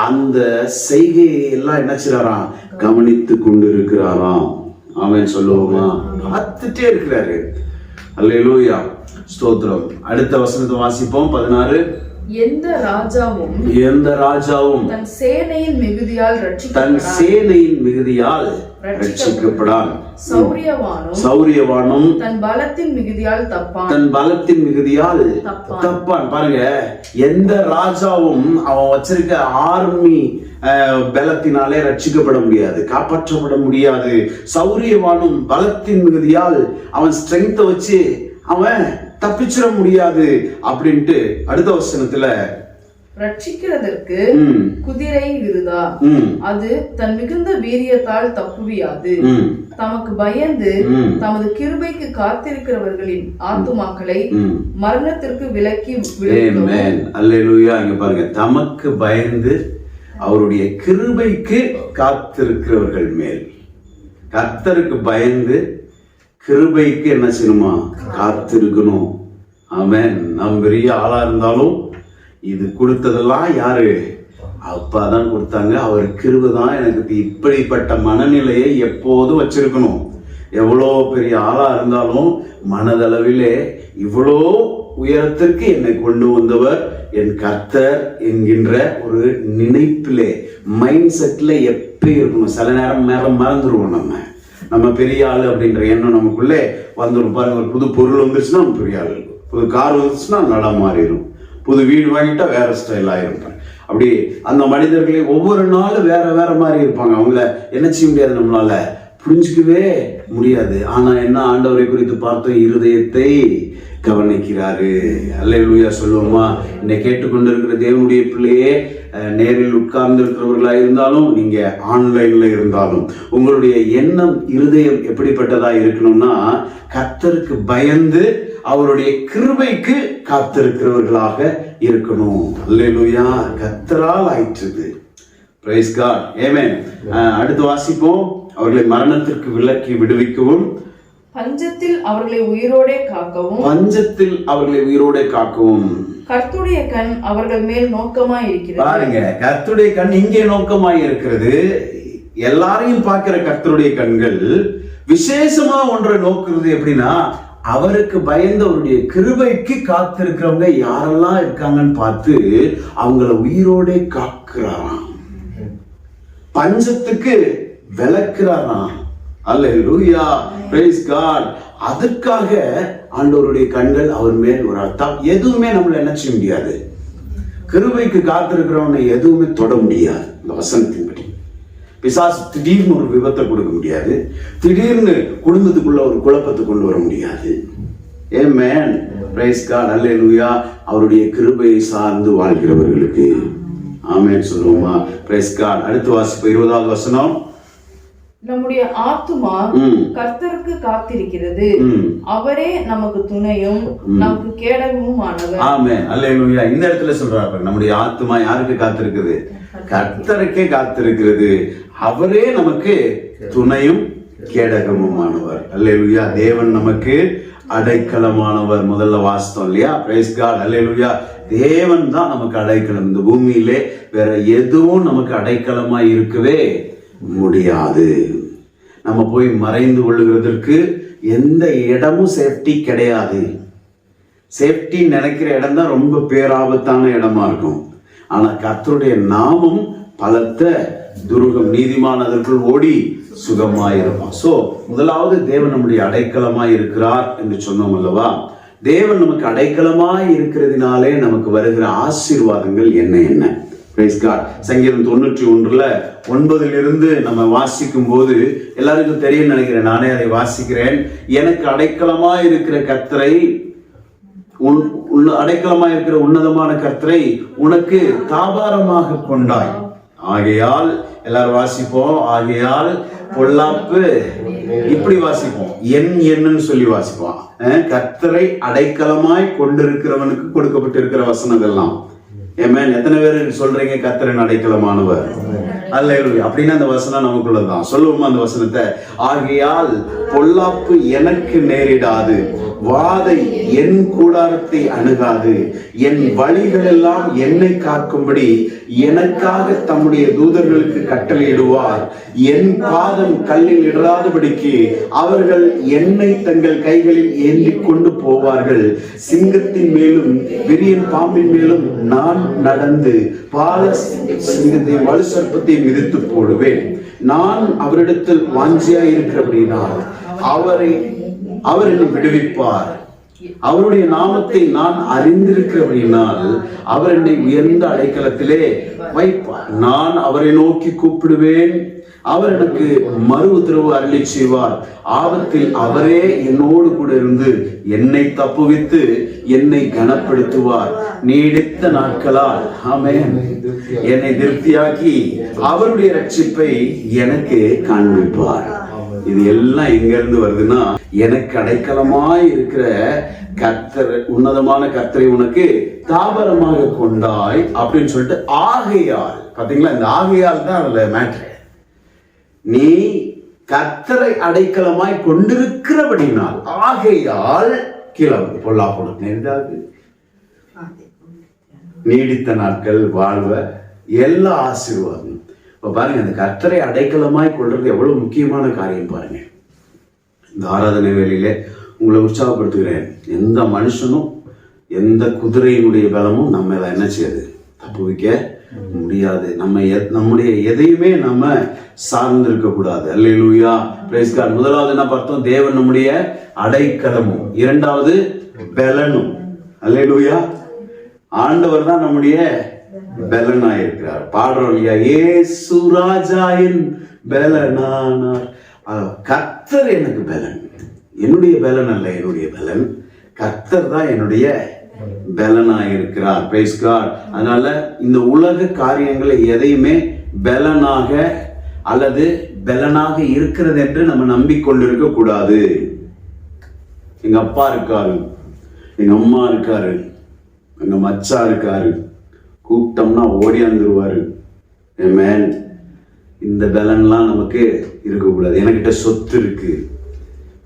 அந்த செய்கையை எல்லாம் என்ன செய்றாராம், கவனித்து கொண்டு இருக்கிறாராம். ஆமென் சொல்லுவோமா? பார்த்துட்டே இருக்கிறாரு. அல்லேலூயா, ஸ்தோத்திரம். அடுத்த வசனத்தை வாசிப்போம். 16. எந்த ராஜாவும் தன் சேனையின் மிகுதியால் ரட்சிக்கப்படான். சௌரியவானும் தன் பலத்தின் மிகுதியால் தப்பான். பாருங்க, எந்த ராஜாவும் அவன் வச்சிருக்க ஆர்மி பலத்தினாலே ரட்சிக்கப்பட முடியாது, காப்பாற்றப்பட முடியாது. சௌரியவானும் பலத்தின் மிகுதியால் அவன் ஸ்ட்ரெங்த வச்சு அவன் தப்பிச்சிட முடியாது அப்படின்ட்டு அடுத்த வசனத்துல, ரட்சிக்கிறதற்கு குதிரை விருதா, அது தன் மிகுந்த வீரியத்தால் தப்புவியாது. தமக்கு பயந்து தமது கிருபைக்கு காத்திருக்கிறவர்களின் ஆத்துமாக்களை மரணத்திற்கு விலக்கி விடுவிக்கும். அல்லேலூயா. இங்க பாருங்க, தமக்கு பயந்து அவருடைய கிருபைக்கு காத்திருக்கிறவர்கள் மேல், கர்த்தருக்கு பயந்து கிருபைக்கு என்ன செய்யணுமா, காத்திருக்கணும். ஆமென். நாம் பெரிய ஆளா இருந்தாலும் இது கொடுத்ததெல்லாம் யாரு, அப்பா தான் கொடுத்தாங்க. அவர் கிருபை தான் எனக்கு இப்படிப்பட்ட மனநிலையை எப்போதும் வச்சிருக்கணும். எவ்வளோ பெரிய ஆளா இருந்தாலும் மனதளவிலே இவ்வளோ உயரத்திற்கு என்னை கொண்டு வந்தவர் என் கர்த்தர் என்கின்ற ஒரு நினைப்பிலே, மைண்ட் செட்ல எப்பயும் இருக்கணும். சில நேரம் மறந்துடுவோம். நம்ம பெரிய ஆளு அப்படின்ற எண்ணம் நமக்குள்ளே வந்துடும். பாருங்க, ஒரு புது பொருள் வந்துருச்சுன்னா நம்ம பெரிய ஆளு இருக்கும், புது கார் வந்துச்சுன்னா நடம் மாறிடும், புது வீடு வாங்கிட்டா வேற ஸ்டைல் ஆயிருப்பாங்க. அப்படி அந்த மனிதர்களே ஒவ்வொரு நாளும் வேற வேற மாதிரி இருப்பாங்க. அவங்கள என்ன செய்ய முடியாது, நம்மளால புரிஞ்சுக்கவே முடியாது. ஆனா என்ன, ஆண்டவரை குறித்து பார்த்தோம், இருதயத்தை கவனிக்கிறாரு. அல்லேலூயா சொல்லுவோமா? என்னை கேட்டுக்கொண்டிருக்கிற தேவனுடைய பிள்ளையே, நேரில் உட்கார்ந்து இருக்கிறவர்களா இருந்தாலும் நீங்க ஆன்லைன்ல இருந்தாலும் உங்களுடைய எண்ணம், இருதயம் எப்படிப்பட்டதா இருக்கணும்னா, கர்த்தருக்கு பயந்து அவருடைய கிருபைக்கு காத்திருக்கிறவர்களாக இருக்கணும். அல்லேலூயா. கர்த்தரால் ஆயிற்று. Praise God. ஆமென். அடுத்து வாசிப்போம். அவர்களை மரணத்திற்கு விலக்கி விடுவிக்கவும், பஞ்சத்தில் அவர்களை உயிரோடே காக்கவும் கர்த்தருடைய கண் அவர்கள் மேல் நோக்கமாய் இருக்கிறது. பாருங்க, கர்த்தருடைய கண் இங்கே நோக்கமாய் இருக்கிறது. எல்லாரையும் பார்க்கிற கர்த்தருடைய கண்கள் விசேஷமா ஒன்றை நோக்குறது. எப்படின்னா, அவருக்கு பயந்து அவருடைய கிருபைக்கு காத்திருக்கிறவங்க யாரெல்லாம் இருக்காங்கன்னு பார்த்து அவங்கள உயிரோடே காக்கிறாராம், பஞ்சத்துக்கு விலக்குறாராம். அல்லேலூயா, பிரைஸ் காட். அதுக்காக ஆண்டவருடைய கண்கள் அவர் மேல் ஒரு அர்த்தம். எதுவுமே நம்மள என்ன செய்ய முடியாது, கிருபைக்கு காத்திருக்கிறவனை எதுவுமே தொட முடியாது. இந்த வசனத்தின்படி பிசாசு திடீர்னு ஒரு விபத்தை கொடுக்க முடியாது, திடீர்னு குடும்பத்துக்குள்ள ஒரு குழப்பத்தை கொண்டு வர முடியாது. ஆமென், பிரைஸ் காட். அல்லேலூயா. அவருடைய கிருபையை சார்ந்து வாழ்கிறவர்களுக்கு ஆமென் சொல்லுவோமா? Praise God. அடுத்து வாசிப்போம். 20வது வசனம். நம்முடைய ஆத்துமா கர்த்தருக்கு காத்திருக்கிறது, அவரே நமக்கு துணையும் நமக்கு கேடகமும் ஆனவர். ஆமென், அல்லேலூயா. இந்த இடத்துல சொல்றாரு, நம்முடைய ஆத்துமா யாருக்கு காத்திருக்குது? கர்த்தருக்கே காத்திருக்கிறது. அவரே நமக்கு துணையும் கேடகமும் ஆனவர். அல்லேலூயா. தேவன் நமக்கு அடைக்கலமானவர். முதல்ல வாசித்தோம் இல்லையா? Praise God. அல்லேலூயா. தேவன் தான் நமக்கு அடைக்கலம். இந்த பூமியிலே வேற எதுவும் நமக்கு அடைக்கலமா இருக்கவே முடியாது. நம்ம போய் மறைந்து கொள்ளுகிறதற்கு எந்த இடமும் சேஃப்டி கிடையாது. சேஃப்டி நினைக்கிற இடம் தான் ரொம்ப பேராபத்தான இடமா இருக்கும். ஆனா கர்த்தருடைய நாமம் பலத்த துருகம், நீதிமான் அதற்குள் ஓடி சுகமாயிருப்பான். சோ முதலாவது தேவன் நம்முடைய அடைக்கலமாய் இருக்கிறார் என்று சொன்னோம் அல்லவா? தேவன் நமக்கு அடைக்கலமாய் இருக்கிறதுனாலே நமக்கு வருகிற ஆசீர்வாதங்கள் என்ன? சங்கீதம் 91:9 நம்ம வாசிக்கும் போது எல்லாருக்கும் தெரியும் நினைக்கிறேன், நானே அதை வாசிக்கிறேன். எனக்கு அடைக்கலமாய் இருக்கிற கர்த்தரை, அடைக்கலமாய் இருக்கிற உன்னதமான கர்த்தரை உனக்கு தாபாரமாக கொண்டாய். ஆகையால் எல்லாரும் வாசிப்போம். ஆகையால் பொல்லாப்பு இப்படி வாசிப்போம், என்னன்னு சொல்லி வாசிப்போம். கர்த்தரை அடைக்கலமாய் கொண்டிருக்கிறவனுக்கு கொடுக்கப்பட்டிருக்கிற வசனம் எல்லாம். ஆமென். எத்தனை பேர் சொல்றீங்க கர்த்தரின் அடைக்கலமானவர்? அல்லேலூயா. அப்படின்னா அந்த வசனம் நமக்குள்ளதான். சொல்லுவோமா அந்த வசனத்தை? ஆகையால் பொல்லாப்பு எனக்கு நேரிடாது, வாதை என் கூடாரத்தை அணுகாது, என் வழிகள் எல்லாம் என்னை காக்கும்படி எனக்காக தம்முடைய தூதர்களுக்கு கட்டளையிடுவார், என் பாதம் கல்லில் இடராதபடிக்கு அவர்கள் என்னை தங்கள் கைகளில் ஏந்தி கொண்டு போவார்கள். சிங்கத்தின் மேலும் விரியன் பாம்பின் மேலும் நான் நடந்து பால சிங்கத்தையும் வலு சர்ப்பத்தையும் மிதித்து போடுவேன். நான் அவரிடத்தில் வாஞ்சியாய் இருக்கிறபடினால் அவர் என்னை விடுவிப்பார். அவருடைய நாமத்தை நான் அறிந்திருக்கிறபடினால் அவர் என்னை உயர்ந்த அடைக்கலத்திலே வைப்பார். நான் அவரை நோக்கி கூப்பிடுவேன், அவர் எனக்கு மறு உத்தரவு அருளி செய்வார். ஆபத்தில் அவரே என்னோடு கூட இருந்து என்னை தப்புவித்து என்னை கனப்படுத்துவார். நீடித்த நாட்களால் ஆமென் என்னை திருப்தியாக்கி அவருடைய ரட்சிப்பை எனக்கு காண்பிப்பார். இது எல்லாம் எங்க இருந்து வருதுன்னா, எனக்கு அடைக்கலமாய் இருக்கிற கர்த்தர், உன்னதமான கர்த்தரை உனக்கு தாபரமாக கொண்டாய் அப்படின்னு சொல்லிட்டு ஆகையால். பாத்தீங்களா, இந்த ஆகையால் தான் அதுல மேட்ரு. நீ கர்த்தரை அடைக்கலமாய் கொண்டிருக்கிறபடினால், ஆகையால் கீழே பொல்லாப்பு நேரிடாது, நீடித்த நாட்கள் வாழ்வ, எல்லா ஆசீர்வாதம். இப்ப பாருங்க, அந்த கர்த்தரை அடைக்கலமாய் கொள்றது எவ்வளவு முக்கியமான காரியம் பாருங்க. இந்த ஆராதனை வேளையிலே உங்களை உற்சாகப்படுத்துகிறேன். எந்த மனுஷனும் எந்த குதிரையினுடைய பலமும் நம்ம என்ன செய்யாது, தப்பு வைக்க முடியாது. நம்முடைய எதையுமே நம்ம சார்ந்து இருக்க கூடாது. அல்லேலூயா, பிரைஸ் காட். முதலாவது என்ன பார்த்தோம்? தேவன் நம்முடைய அடைக்கலமும், இரண்டாவது பலனும். அல்லேலூயா, ஆண்டவர் தான் நம்முடைய பலனாய் இருக்கிறார். பாடுறோம் இல்லையா, இயேசு ராஜாயின் பலனானார். கர்த்தர் எனக்கு பலன். என்னுடைய பலன் அல்ல, என்னுடைய பலன் கர்த்தர் தான் என்னுடைய பலனாய் இருக்கிறார். Praise God. அதனால இந்த உலக காரியங்களை எதையுமே பலனாக அல்லது பலனாக இருக்கிறது என்று நம்ம நம்பிக்கொண்டிருக்க கூடாது. எங்க அப்பா இருக்காரு, எங்க அம்மா இருக்காரு, எங்க மச்சா இருக்காரு, கூப்பிட்டோம்னா ஓடியாந்துருவாரு. ஆமென். இந்த பலன்லாம் நமக்கு இருக்கக்கூடாது. என்கிட்ட சொத்து இருக்கு.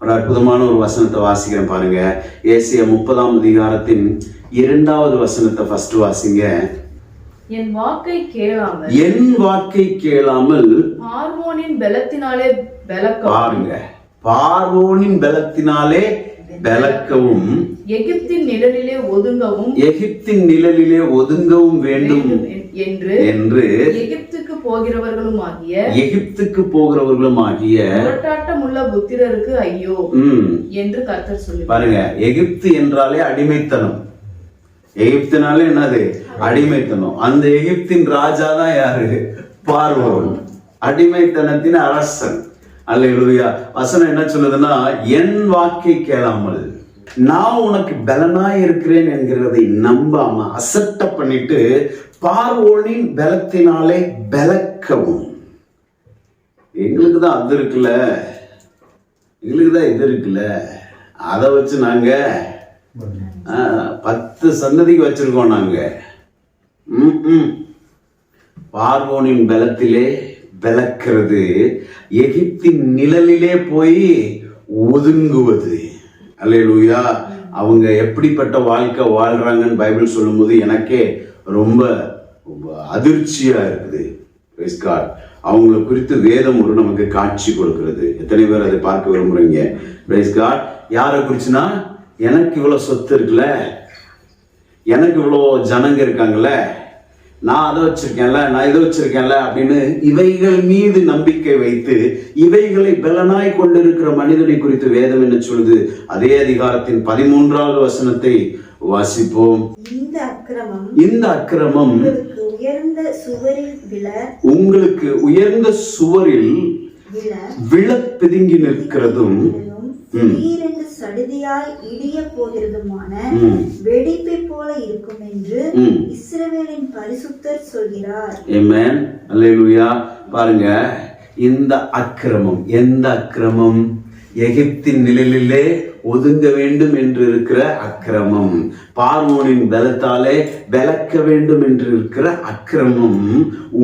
ஒரு அற்புதமான ஒரு வசனத்தை வாசிக்கிறேன் பாருங்க. ஏசாயா 30ஆம் அதிகாரத்தின் 2வது வசனத்தை ஃபர்ஸ்ட் வாசிங்க. என் வாக்கை கேளாமல், என் வாக்கை கேளாமல் பார்வோனின் பலத்தினாலே பாருங்க, பார்வோனின் பலத்தினாலே பலக்கவும், எகிப்தின் நிழலிலே ஒதுங்கவும், எகிப்தின் நிழலிலே ஒதுங்கவும் வேண்டும் என்று எகிப்துக்கு போகிறவர்களும் ஆகிய முரட்டாட்டமுள்ள புத்திரருக்கு ஐயோ என்று கர்த்தர் சொல்லி. பாருங்க, எகிப்து என்றாலே அடிமைத்தனம். எகிப்தினாலே என்னது? அடிமைத்தனம். அந்த எகிப்தின் ராஜா தான் யாரு? பார்வோன், அடிமைத்தனத்தின் அரசன். அல்லேலூயா. வசனம் என்ன சொல்லுதுன்னா, என் வாக்கை கேளாமல், நான் உனக்கு பலனாய் இருக்கிறேன் என்கிறதை நம்பாம அசட்ட பண்ணிட்டு பார்வோனின் பலத்தினாலே பலக்கவும். எங்களுக்கு தான் அது இருக்குல்ல, எங்களுக்கு தான் இது இருக்குல்ல, அதை வச்சு நாங்க 10 சந்ததிக்கு வச்சிருக்கோம் நாங்க. பார்வோனின் பலத்திலே பலக்கிறது, எகிப்தின் நிழலிலே போய் ஒதுங்குவது. அல்லேலூயா. அவங்க எப்படிப்பட்ட வாழ்க்கை வாழ்றாங்கன்னு பைபிள் சொல்லும்போது எனக்கே ரொம்ப அதிர்ச்சியா இருக்குது. Praise God. அவங்களை குறித்து வேதம் ஒரு நமக்கு காட்சி கொடுக்கிறது. எத்தனை பேர் அதை பார்க்க விரும்புறீங்க? Praise God. யாரை குறிச்சுனா, எனக்கு இவ்வளவு சொத்து இருக்குல்ல, எனக்கு இவ்வளவு ஜனங்க இருக்காங்கல்ல, நான் அதை வச்சிருக்கேன்ல, நான் இதை வச்சிருக்கேன்ல அப்படின்னு இவைகள் மீது நம்பிக்கை வைத்து இவைகளை பலனாய் கொண்டிருக்கிற மனிதனை குறித்து வேதம் என்ன சொல்லுது? அதே அதிகாரத்தின் 13வது வசனத்தை வாசிப்போம். இந்த அக்கிரமம் உங்களுக்கு உயர்ந்த சுவரில் விழ பிதுங்கி நிற்கிறதும் சடுதியாய் இடிய போகிறதுமான வெடிப்பை போல இருக்கும் என்று இஸ்ரவேலின் பரிசுத்தர் சொல்கிறார். ஆமென். அல்லேலூயா. பாருங்க, இந்த அக்கிரமம், எந்த அக்கிரமம்? எகிப்தின் நிழலிலே ஒதுங்க வேண்டும் என்று இருக்கிற அக்கிரமம், பார்வோனின் பலத்தாலே விலக்க வேண்டும் என்று இருக்கிற அக்கிரமம்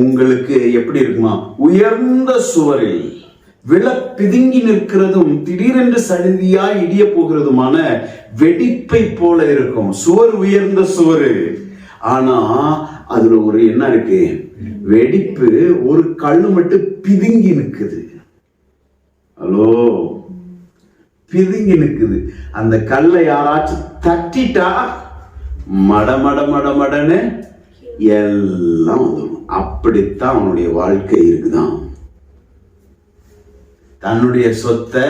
உங்களுக்கு எப்படி இருக்குமா? உயர்ந்த சுவரில் விழ பிதுங்கி நிற்கிறதும் திடீரென்று சடுதியாய் இடிய போகிறதுமான வெடிப்பை போல இருக்கும். சுவர் உயர்ந்த சுவரு, ஆனா அதுல ஒரு என்ன இருக்கு? வெடிப்பு. ஒரு கல்லு மட்டும் பிதுங்கி நிற்குது. ஹலோ, பிதுங்கி நிற்குது. அந்த கல்லை யாராச்சும் தட்டிட்டா மடன்னு எல்லாம் வந்துடும். அப்படித்தான் அவனுடைய வாழ்க்கை இருக்குதான். தன்னுடைய சொத்தை,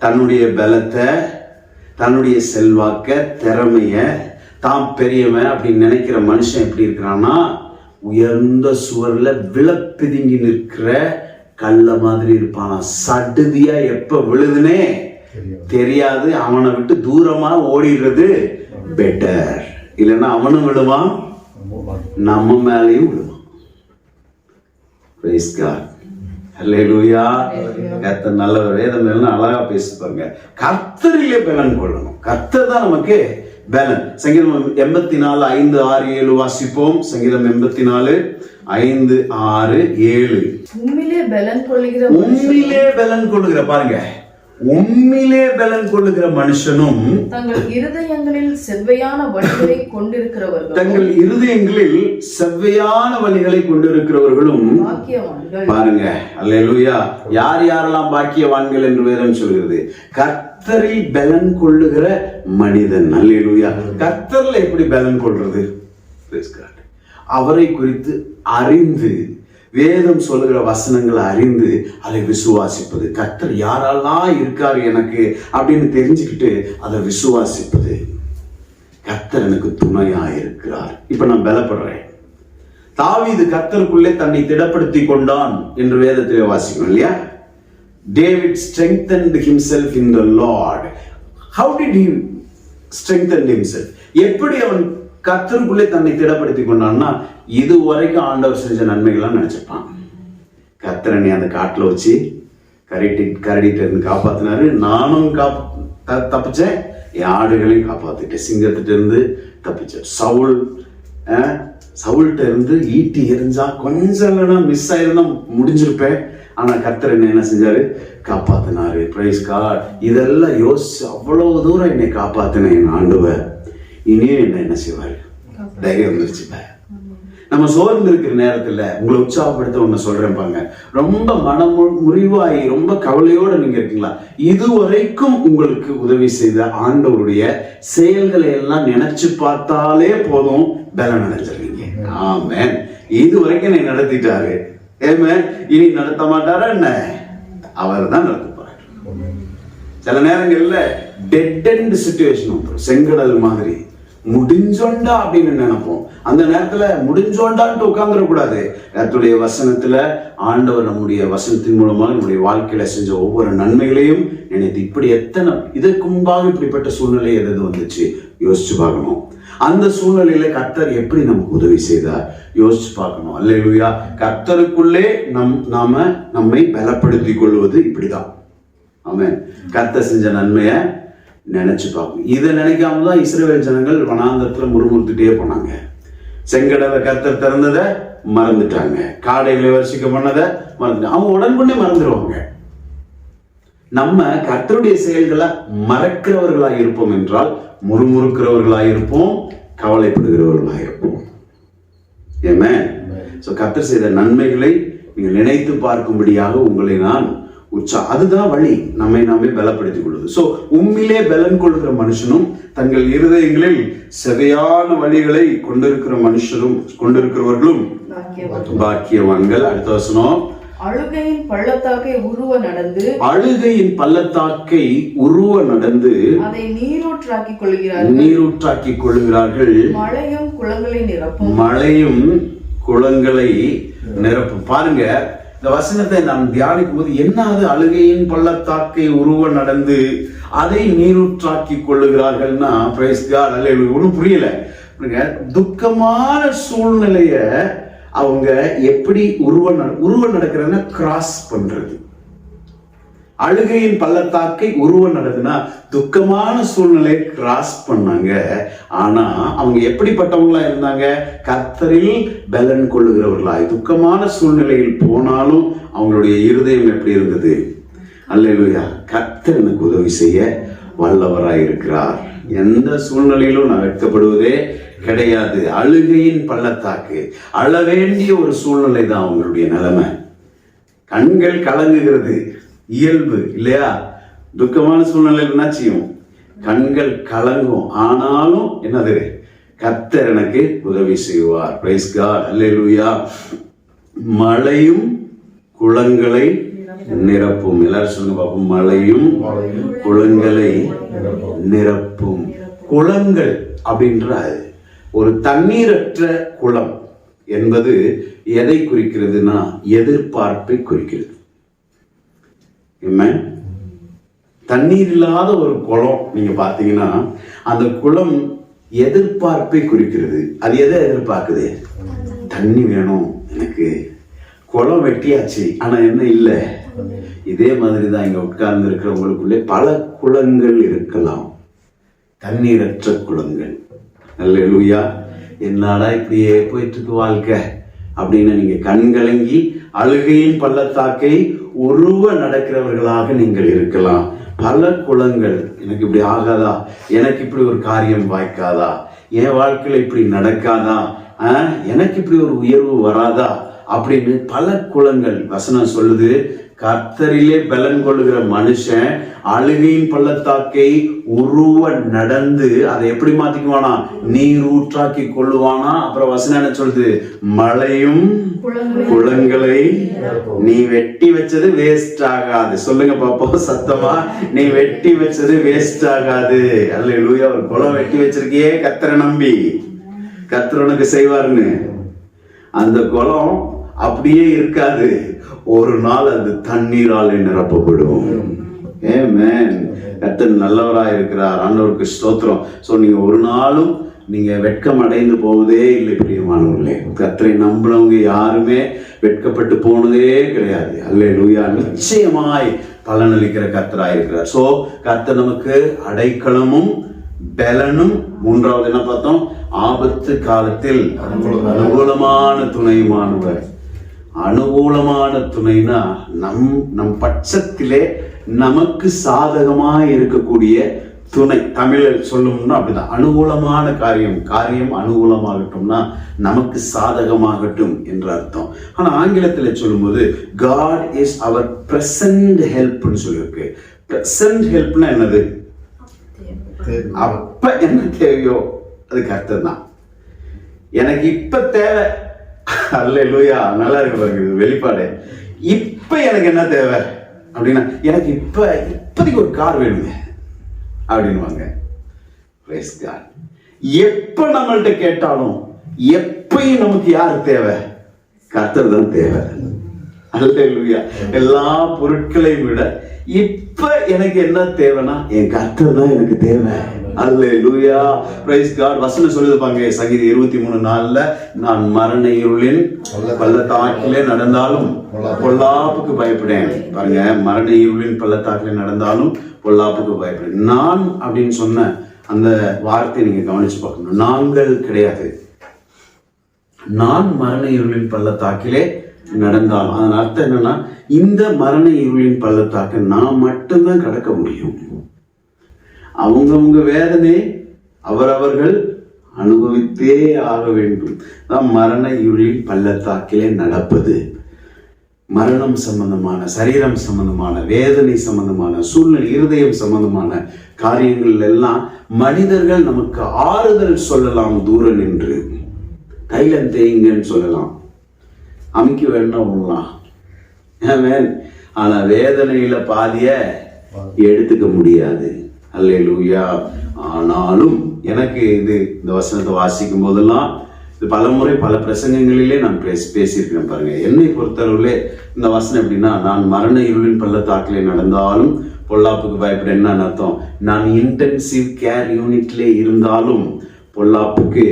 தன்னுடைய பலத்தை, தன்னுடைய செல்வாக்க, திறமைய, தான் பெரியவன் அப்படின்னு நினைக்கிற மனுஷன் எப்படி இருக்கிறான்னா, உயர்ந்த சுவர்ல விழப்பிதுங்கி நிற்கிற கல்ல மாதிரி இருப்பானா. சடுதியா எப்ப விழுதுனே தெரியாது. அவனை விட்டு தூரமா ஓடிடுறது பெட்டர். இல்லைன்னா அவனும் விழுவான், நம்ம மேலையும் விழுவான். Price God. அல்லேலூயா. கர்த்தர் நல்லவர். வேதம் எல்லாம் அழகா பேசுவாங்க. கர்த்தரிலே பலன் கொள்ளணும். கர்த்தர் தான் நமக்கு பலன். சங்கீதம் 84 5 6 7 வாசிப்போம். சங்கீதம் 84 5 6 7. உம்மிலே பலன் கொள்ளுகிற, உம்மிலே பலன் கொள்ளுகிற, பாருங்க, உம்மிலே பலன் கொள்ளுகிற மனுஷனும் தங்கள் இருதயங்களில் செவ்வையான வழிகளை கொண்டிருக்கிறவர்கள், தங்கள் இருதயங்களில் செவ்வையான வழிகளை கொண்டிருக்கிறவர்களும் பாக்கியவான்கள். பாருங்க, அல்லேலூயா. யார் யாரெல்லாம் பாக்கியவான்கள் என்று வேதம் சொல்கிறது? கர்த்தரில் பலன் கொள்ளுகிற மனிதன். அல்லேலூயா. கர்த்தர்ல எப்படி பலன் கொள்றது? அவரை குறித்து அறிந்து, வேதம் சொல்லுகிற வசனங்களை அறிந்து அதை விசுவாசிப்பது. கர்த்தர் யாரெல்லாம் இருக்காரு எனக்கு அப்படின்னு தெரிஞ்சுக்கிட்டு அதை விசுவாசிப்பது. கர்த்தர் எனக்கு துணையா இருக்கிறார். இப்ப நான் பலப்படுறேன். தாவீது கர்த்தருக்குள்ளே தன்னை திடப்படுத்தி கொண்டான் என்று வேதத்திலே வாசிக்கணும் இல்லையா? David strengthened himself in the Lord. How did he strengthen himself? எப்படி அவன் கர்த்தருக்குள்ளே தன்னை திடப்படுத்தி கொண்டான்னா, இதுவரைக்கும் ஆண்டவர் செஞ்ச நன்மைகள்லாம் நினைச்சிருப்பான். கர்த்தரனை அந்த காட்டுல வச்சு கரடிட்டு இருந்து காப்பாத்தினாரு. நானும் தப்பிச்சேன், என் ஆடுகளையும் காப்பாத்திட்டேன். சிங்கத்திட்ட இருந்து தப்பிச்சேன். சவுல்கிட்ட இருந்து ஈட்டி எரிஞ்சா கொஞ்சம் இல்லைன்னா மிஸ் ஆயிருந்தா முடிஞ்சிருப்பேன். ஆனா கர்த்தர் என்ன செஞ்சாரு? காப்பாத்தினாரு. Praise God. இதெல்லாம் யோசிச்சு அவ்வளவு தூரம் என்னை காப்பாத்தின என் ஆண்டவர் இனியும் என்ன செய்வாரு? தைரியம் வந்துருச்சுப்ப. நம்ம சோர்ந்து இருக்கிற நேரத்துல உங்களை உற்சாகப்படுத்த ஒண்ணு சொல்றேன் பாருங்க. ரொம்ப முறிவாயி ரொம்ப கவலையோட நீங்க இருக்கீங்களா? இதுவரைக்கும் உங்களுக்கு உதவி செய்த ஆண்டவருடைய செயல்களை எல்லாம் நினைச்சு பார்த்தாலே போதும், பலன் அடைஞ்சிருவீங்க. ஆமென். இது வரைக்கும் நீ நடத்திட்டாரு. ஆமென். இனி நடத்த மாட்டாரா என்ன? அவர் தான் நடத்துப்பார். சில நேரங்கள்ல டெட் எண்ட் சிச்சுவேஷன் வந்துடும். செங்கடல் மாதிரி முடிஞ்சோண்டா அப்படின்னு நினைப்போம். அந்த நேரத்துல முடிஞ்சோண்டான்ட்டு உட்கார்ந்துடக்கூடாது. கர்த்தருடைய வசனத்துல ஆண்டவர் நம்முடைய வசனத்தின் மூலமாக நம்முடைய வாழ்க்கையில செஞ்ச ஒவ்வொரு நன்மைகளையும் நினைத்து, இப்படி எத்தனை இதற்கு முன்பாக இப்படிப்பட்ட சூழ்நிலை எது வந்துச்சு யோசிச்சு பார்க்கணும். அந்த சூழ்நிலையில கர்த்தர் எப்படி நமக்கு உதவி செய்தார் யோசிச்சு பார்க்கணும். அல்லேலூயா. கர்த்தருக்குள்ளே நம்மை பலப்படுத்திக் கொள்வது இப்படிதான். ஆமென். கர்த்தர் செஞ்ச நன்மையை நினைச்சு பார்க்கணும். இதை நினைக்காம தான் இஸ்ரவேல் ஜனங்கள் வனாந்தரத்துல முறுமுறுத்துட்டே போனாங்க. செங்கடலை கர்த்தர் திறந்ததை மறந்துட்டாங்க. காடைகளை வர்ஷிக்க பண்ணதை மறந்துட்டாங்க. அவங்க உடன்பண்ணே மறந்துடுவாங்க. நம்ம கர்த்தருடைய செயல்களை மறக்கிறவர்களாக இருப்போம் என்றால் முறுமுறுக்கிறவர்களாக இருப்போம், கவலைப்படுகிறவர்களாக இருப்போம். ஏமே. கர்த்தர் செய்த நன்மைகளை நீங்கள் நினைத்து பார்க்கும்படியாக உங்களை நான் அதுதான் வழி நம்மை நாமே பலப்படுத்திக் கொள்வது. சோ உம்மிலே பலன் கொள்கிற மனுஷனும் தங்கள் இருதயங்களில் செவையான வழிகளை கொண்டிருக்கிறவர்களும் பாக்கியவான்கள். அடுத்த வசனம். அழுகையின் பள்ளத்தாக்கை உருவ நடந்து அதை நீரூற்றாக்கி கொள்கிறார்கள். மழையும் குளங்களை நிரப்பும். பாருங்க, இந்த வசனத்தை நாம் தியானிக்கும் போது என்ன அது அழுகையின் பள்ளத்தாக்கை உருவ நடந்து அதை நீரூற்றாக்கி கொள்ளுகிறார்கள்னா பிரைஸ் காட் அல்லேலூயா. ஒன்றும் புரியல. துக்கமான சூழ்நிலைய அவங்க எப்படி உருவ நடக்கிறதுனா கிராஸ் பண்றது. அழுகையின் பள்ளத்தாக்கை உருவம் நடக்குதுன்னா துக்கமான சூழ்நிலை கிராஸ் பண்ணாங்க. ஆனா அவங்க எப்படிப்பட்டவங்களா இருந்தாங்க? கர்த்தரில் பலன் கொள்ளுகிறவர்களாய். துக்கமான சூழ்நிலையில் போனாலும் அவங்களுடைய இருதயம் எப்படி இருந்தது? அல்லேலூயா, கர்த்தர் எனக்கு உதவி செய்ய வல்லவராய் இருக்கிறார். எந்த சூழ்நிலையிலும் நான் வெட்கப்படுவதே கிடையாது. அழுகையின் பள்ளத்தாக்கு, அழ வேண்டிய ஒரு சூழ்நிலை தான் அவங்களுடைய நிலைமை. கண்கள் கலங்குகிறது இயல்பு இல்லையா? துக்கமான சூழ்நிலை என்ன செய்யும்? கண்கள் கலங்கும். ஆனாலும் என்னது? கர்த்தர் எனக்கு உதவி செய்வார். பிரைஸ் காட் அல்லேலூயா. மழையும் குளங்களை நிரப்பும். எல்லாரும் சொல்லுங்க பாப்போம். மழையும் குளங்களை நிரப்பும். குளங்கள் அப்படின்ற ஒரு தண்ணீரற்ற குளம் என்பது எதை குறிக்கிறதுனா எதிர்பார்ப்பை குறிக்கிறது. தண்ணீர் இல்லாத ஒரு குளம் நீங்க பாத்தீங்கன்னா அந்த குளம் எதிர்பார்ப்பை குறிக்கிறது. அது எதை எதிர்பார்க்குது? தண்ணி வேணும் எனக்கு, குளம் வெட்டியாச்சு ஆனா என்ன இல்லை. இதே மாதிரிதான் இங்க உட்கார்ந்து இருக்கிறவங்களுக்குள்ளே பல குளங்கள் இருக்கலாம், தண்ணீரற்ற குளங்கள். அல்லேலூயா. என்னடா இப்படியே போயிட்டு இருக்கு வாழ்க்கை அப்படின்னு நீங்க கண்கலங்கி அழுகையின் பள்ளத்தாக்கை உருவ நடக்கிறவர்களாக நீங்கள் இருக்கலாம். பல குளங்கள், எனக்கு இப்படி ஆகாதா, எனக்கு இப்படி ஒரு காரியம் வாய்க்காதா, என் வாழ்க்கையில இப்படி நடக்காதா, எனக்கு இப்படி ஒரு உயர்வு வராதா அப்படின்னு பல குளங்கள். வசனம் சொல்லுது, கர்த்தரிலே பலன் கொள்ளுகிற மனுஷன் அழுகையின் பள்ளத்தாக்கை உருவ நடந்து அதை எப்படி மாத்திக்குவானா? நீர் ஊற்றாக்கி கொள்ளுவானா. அப்புறம் வசனம் என்ன சொல்லுது? மழையும் குளங்களை நீ வெட்டி வச்சது வேஸ்ட் ஆகாது. சொல்லுங்க பாப்போம் சத்தமா, நீ வெட்டி வச்சது வேஸ்ட் ஆகாது. அல்லேலூயா. ஒரு குளம் வெட்டி வச்சிருக்கியே கர்த்தரை நம்பி, கர்த்தர் உனக்கு செய்வாருன்னு. அந்த குளம் அப்படியே இருக்காது, ஒரு நாள் அது தண்ணீரால் நிரப்பப்படும். ஆமென். கர்த்தர் நல்லவராய் இருக்கிறார். ஆண்டவருக்கு ஸ்தோத்திரம். சோ நீங்க ஒரு நாளும் நீங்க வெட்கம் அடைந்து போவதே இல்லை பிரியமானவர்களே. கர்த்தரை நம்புறவங்க யாருமே வெட்கப்பட்டு போனதே கிடையாது. அல்லேலூயா. நிச்சயமாய் பலனளிக்கிற கர்த்தராய் இருக்கிறார். சோ கர்த்தர் நமக்கு அடைக்கலமும் பலனும், மூன்றாவது என்ன பார்த்தோம்? ஆபத்து காலத்தில் அனுகூலமான துணையுமானவர். அனுகூலமான துணைனா நம் பட்சத்திலே நமக்கு சாதகமா இருக்கக்கூடிய துணை. தமிழில் சொல்லணும்னா அப்படிதான். அனுகூலமான காரியம் அனுகூலமாகட்டும்னா நமக்கு சாதகமாகட்டும் என்ற அர்த்தம். ஆனா ஆங்கிலத்தில் சொல்லும்போது God is our present help ன்னு சொல்லியிருக்கு. present helpனா என்னது? அப்ப என்ன தேவையோ அது கர்த்தர் தான். எனக்கு இப்ப தேவை. அல்லேலூயா. நல்லா இருக்கு பாருங்க வெளிப்பாடு. இப்ப எனக்கு என்ன தேவை அப்படின்னா, எனக்கு இப்போதைக்கு ஒரு கார் வேணுங்க அப்படின்வாங்க. Praise God. எப்ப நம்மள்ட்ட கேட்டாலும் எப்பயும் நமக்கு யார் தேவை? கர்த்தர் தான் தேவை. அல்லேலூயா. எல்லா பொருட்களையும் விட இப்ப எனக்கு என்ன தேவைன்னா என் கர்த்தர் தான் எனக்கு தேவை. அல்லேலூயா. Praise God. வசனம் சொல்லுதுப்பாங்க சங்கீதம் 23:4, நான் மரண இருளின் பள்ளத்தாக்கிலே நடந்தாலும் பொல்லாப்புக்கு பயப்படேன். பாருங்க, மரண இருளின் பள்ளத்தாக்கிலே நடந்தாலும் பொல்லாப்புக்கு பயப்படேன். நான் அப்படின்னு சொன்ன அந்த வார்த்தையை நீங்க கவனிச்சு பார்க்கணும். நாங்கள் கிடையாது. நான் மரண இருளின் பள்ளத்தாக்கிலே நடந்தாலும், அதன் அர்த்தம் என்னன்னா இந்த மரண இருளின் பள்ளத்தாக்கை நான் மட்டும்தான் கடக்க முடியும். அவங்கவுங்க வேதனை அவரவர்கள் அனுபவித்தே ஆக வேண்டும். மரண இருளின் பள்ளத்தாக்கிலே நடப்பது மரணம் சம்பந்தமான, சரீரம் சம்பந்தமான, வேதனை சம்பந்தமான, சூழ்நிலை, இருதயம் சம்பந்தமான காரியங்கள் எல்லாம் மனிதர்கள் நமக்கு ஆறுதல் சொல்லலாம், தூரம் நின்று தைலம் தேய்ங்கன்னு சொல்லலாம், அமைக்க வேண்டாம். ஆனா வேதனையில பாதிய எடுத்துக்க முடியாது. அல்லேலூயா. ஆனாலும் எனக்கு இந்த வசனத்தை வாசிக்கும் போதெல்லாம் இது பலமுறை பல பிரசங்கங்களிலே நான் பேசியிருக்கிறேன் பாருங்க. என்னை பொறுத்தளவுலே இந்த வசனம் எப்படின்னா, நான் மரண இருளின் பள்ளத்தாக்கிலே நடந்தாலும் பொல்லாப்புக்கு பயப்பட என்ன அர்த்தம், நான் இன்டென்சிவ் கேர் யூனிட்ல இருந்தாலும் பொல்லாப்புக்கு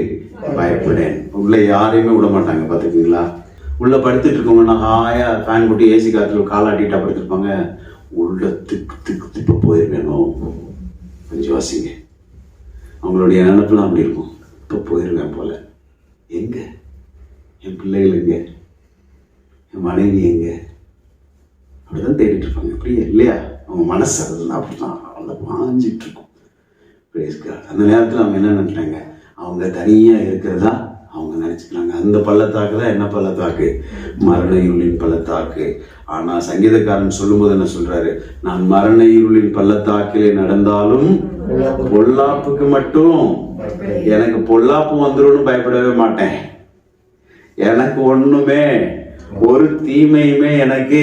பயப்படேன். உள்ள யாரையுமே விட மாட்டாங்க பார்த்துக்கிங்களா. உள்ள படுத்துட்டு இருக்கவங்க ஹாயா ஃபேன் போட்டு ஏசி காத்துல காலாட்டிட்டா படுத்துருப்பாங்க. உள்ள திப்பு போயிருவேணும். கொஞ்சம் வாசிங்க. அவங்களுடைய நினைப்புலாம் அப்படி இருக்கும். இப்போ போயிருவேன் போல. எங்க என் பிள்ளைகள் எங்க, என் மனைவி எங்க, அப்படிதான் தேடிட்டு இருப்பாங்க. அப்படியே இல்லையா? அவங்க மனசு அதெல்லாம் அப்படிதான் அவங்க வாஞ்சிட்டு இருக்கும். அந்த நேரத்தில் அவங்க என்ன நினைக்கிறாங்க, அவங்க தனியா இருக்கிறதா அவங்க நினைச்சுக்கிறாங்க. அந்த பள்ளத்தாக்கு தான் என்ன பள்ளத்தாக்கு, மரண இருளின் பள்ளத்தாக்கு. ஆனா சங்கீதக்காரன் சொல்லும்போது என்ன சொல்றாரு, நான் மரண இருளின் பள்ளத்தாக்கிலே நடந்தாலும் பொல்லாப்புக்கு மட்டும், எனக்கு பொல்லாப்பு வந்துடும் பயப்படவே மாட்டேன். எனக்கு ஒண்ணுமே ஒரு தீமையுமே எனக்கு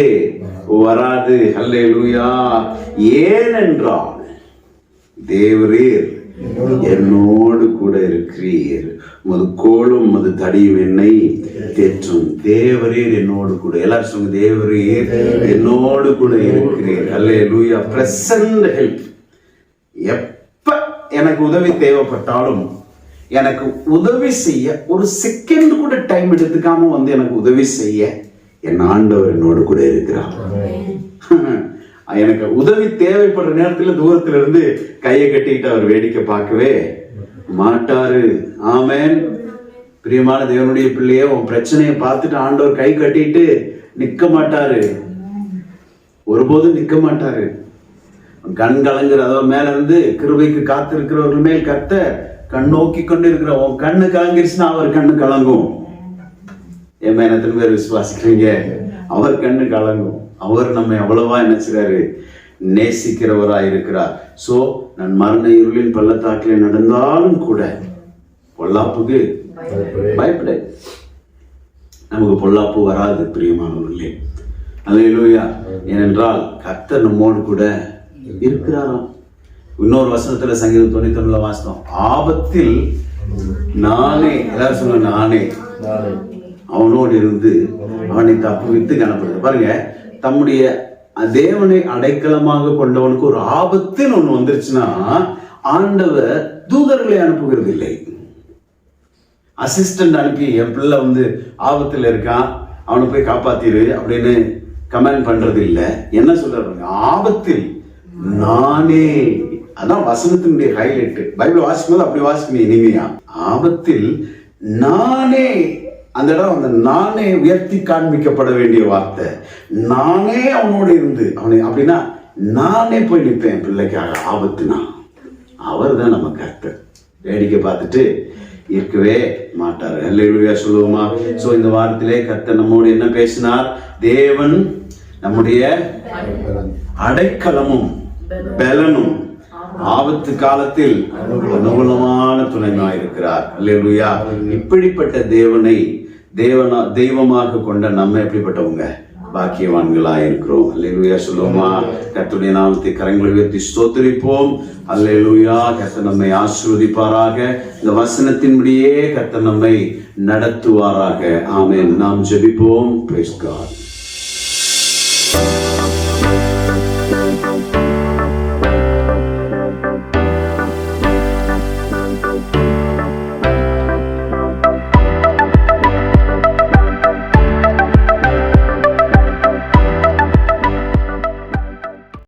வராது. அல்லேலூயா. ஏனென்றால் தேவரீர் என்னோடு கூட இருக்கிறீர், உமது கோலும் உமது தடியும் என்னை தேற்றும். தேவரீர் என்னோடு கூட. எல்லாரும் சொல்லுங்க, தேவரீர் என்னோடு கூட இருக்கிறீர். அல்லேலூயா. Present help. எப்ப எனக்கு உதவி தேவைப்பட்டாலும் எனக்கு உதவி செய்ய ஒரு செகண்ட் கூட டைம் எடுத்துக்காம வந்து எனக்கு உதவி செய்ய என் ஆண்டவர் என்னோடு கூட இருக்கிறார். எனக்கு உதவி தேவைப்படுற நேரத்தில் தூரத்துல இருந்து கையை கட்டிட்டு அவர் வேடிக்கை பார்க்கவே மாட்டாரு. ஆமென். பிரியமான தேவனுடைய பிள்ளையே, உன் பிரச்சனையை பார்த்துட்டு ஆண்டவர் கை கட்டிட்டு நிக்க மாட்டாரு. ஒருபோதும் நிக்க மாட்டாரு. கண் கலங்குற அதோ மேல இருந்து கிருபைக்கு காத்து இருக்கிறவர்கள் மேல் கத்த கண் நோக்கி கொண்டு இருக்கிற உன் கண்ணு கலங்கிருச்சுன்னா அவர் கண்ணு கலங்கும். என் மேல எத்தனை பேர் விசுவாசிக்கிறீங்க? அவர் கண்ணு கலங்கும். அவர் நம்ம எவ்வளவா என்ன செய்றாரு, நேசிக்கிறவரா இருக்கிறார். சோ நான் மரண இருளின் பள்ளத்தாக்கிலே நடந்தாலும் கூட பொல்லாப்புக்கு பயப்பட. நமக்கு பொல்லாப்பு வராது பிரியமானவர்களே. அல்லேலூயா. ஏனென்றால் கர்த்தர் நம்மோடு கூட இருக்கிறாராம். இன்னொரு வசனத்துல சங்கீதம் 91 வாசித்தோம், ஆபத்தில் நானே, எல்லாரும் சொல்லுங்க, நானே அவனோடு இருந்து அவனை தப்புவித்து கனப்படுது. பாருங்க, தம்முடைய தேவனை அடைக்கலமாக கொண்டவனுக்கு ஒரு ஆபத்துன்னு ஒண்ணு வந்துருச்சுன்னா ஆண்டவர் தூதர்களை அனுப்புகிறது இல்லை. அசிஸ்டன்ட் அனுப்பி என் பிள்ளை வந்து ஆபத்துல இருக்கான், அவனை போய் காப்பாத்திரு அப்படின்னு கமெண்ட் பண்றது இல்லை. என்ன சொல்றாங்க, ஆபத்தில் நானே. அதான் வசனத்தினுடைய ஹைலைட். பைபிள் வாசிக்கும் போது அப்படி வாசிக்கணும் இனிமையா. ஆபத்தில் நானே. அந்த இடம் அந்த நானே உயர்த்தி காண்பிக்கப்பட வேண்டிய வார்த்தை. நானே அவனோட இருந்து அவனை அப்படின்னா நானே போய் நிற்பேன் பிள்ளைக்காக. ஆபத்துனா அவர் தான் நம்ம கர்த்தர். வேடிக்கை பார்த்துட்டு இருக்கவே மாட்டார். அல்லேலூயா சொல்லுவோமா? சோ இந்த வாரத்திலே கர்த்தர் நம்மோடு என்ன பேசினார்? தேவன் நம்முடைய அடைக்கலமும் பலனும் ஆபத்து காலத்தில் அனுகூலமான துணையாக இருக்கிறார். அல்லேலூயா. இப்படிப்பட்ட தேவனை தெய்வமாக கொண்ட நம்ம எப்படிப்பட்டவங்க? பாக்கியவான்களா இருக்கிறோம். அல்லேலூயா சொல்லுவோமா? கர்த்தருடைய நாமத்தை கரங்களை உயர்த்தி ஸ்தோத்திரிப்போம். அல்லேலூயா. கர்த்தர் நம்மை ஆசீர்வதிப்பாராக. இந்த வசனத்தின்படியே கர்த்தர் நம்மை நடத்துவாராக. ஆமென். நாம் ஜெபிப்போம். Praise God.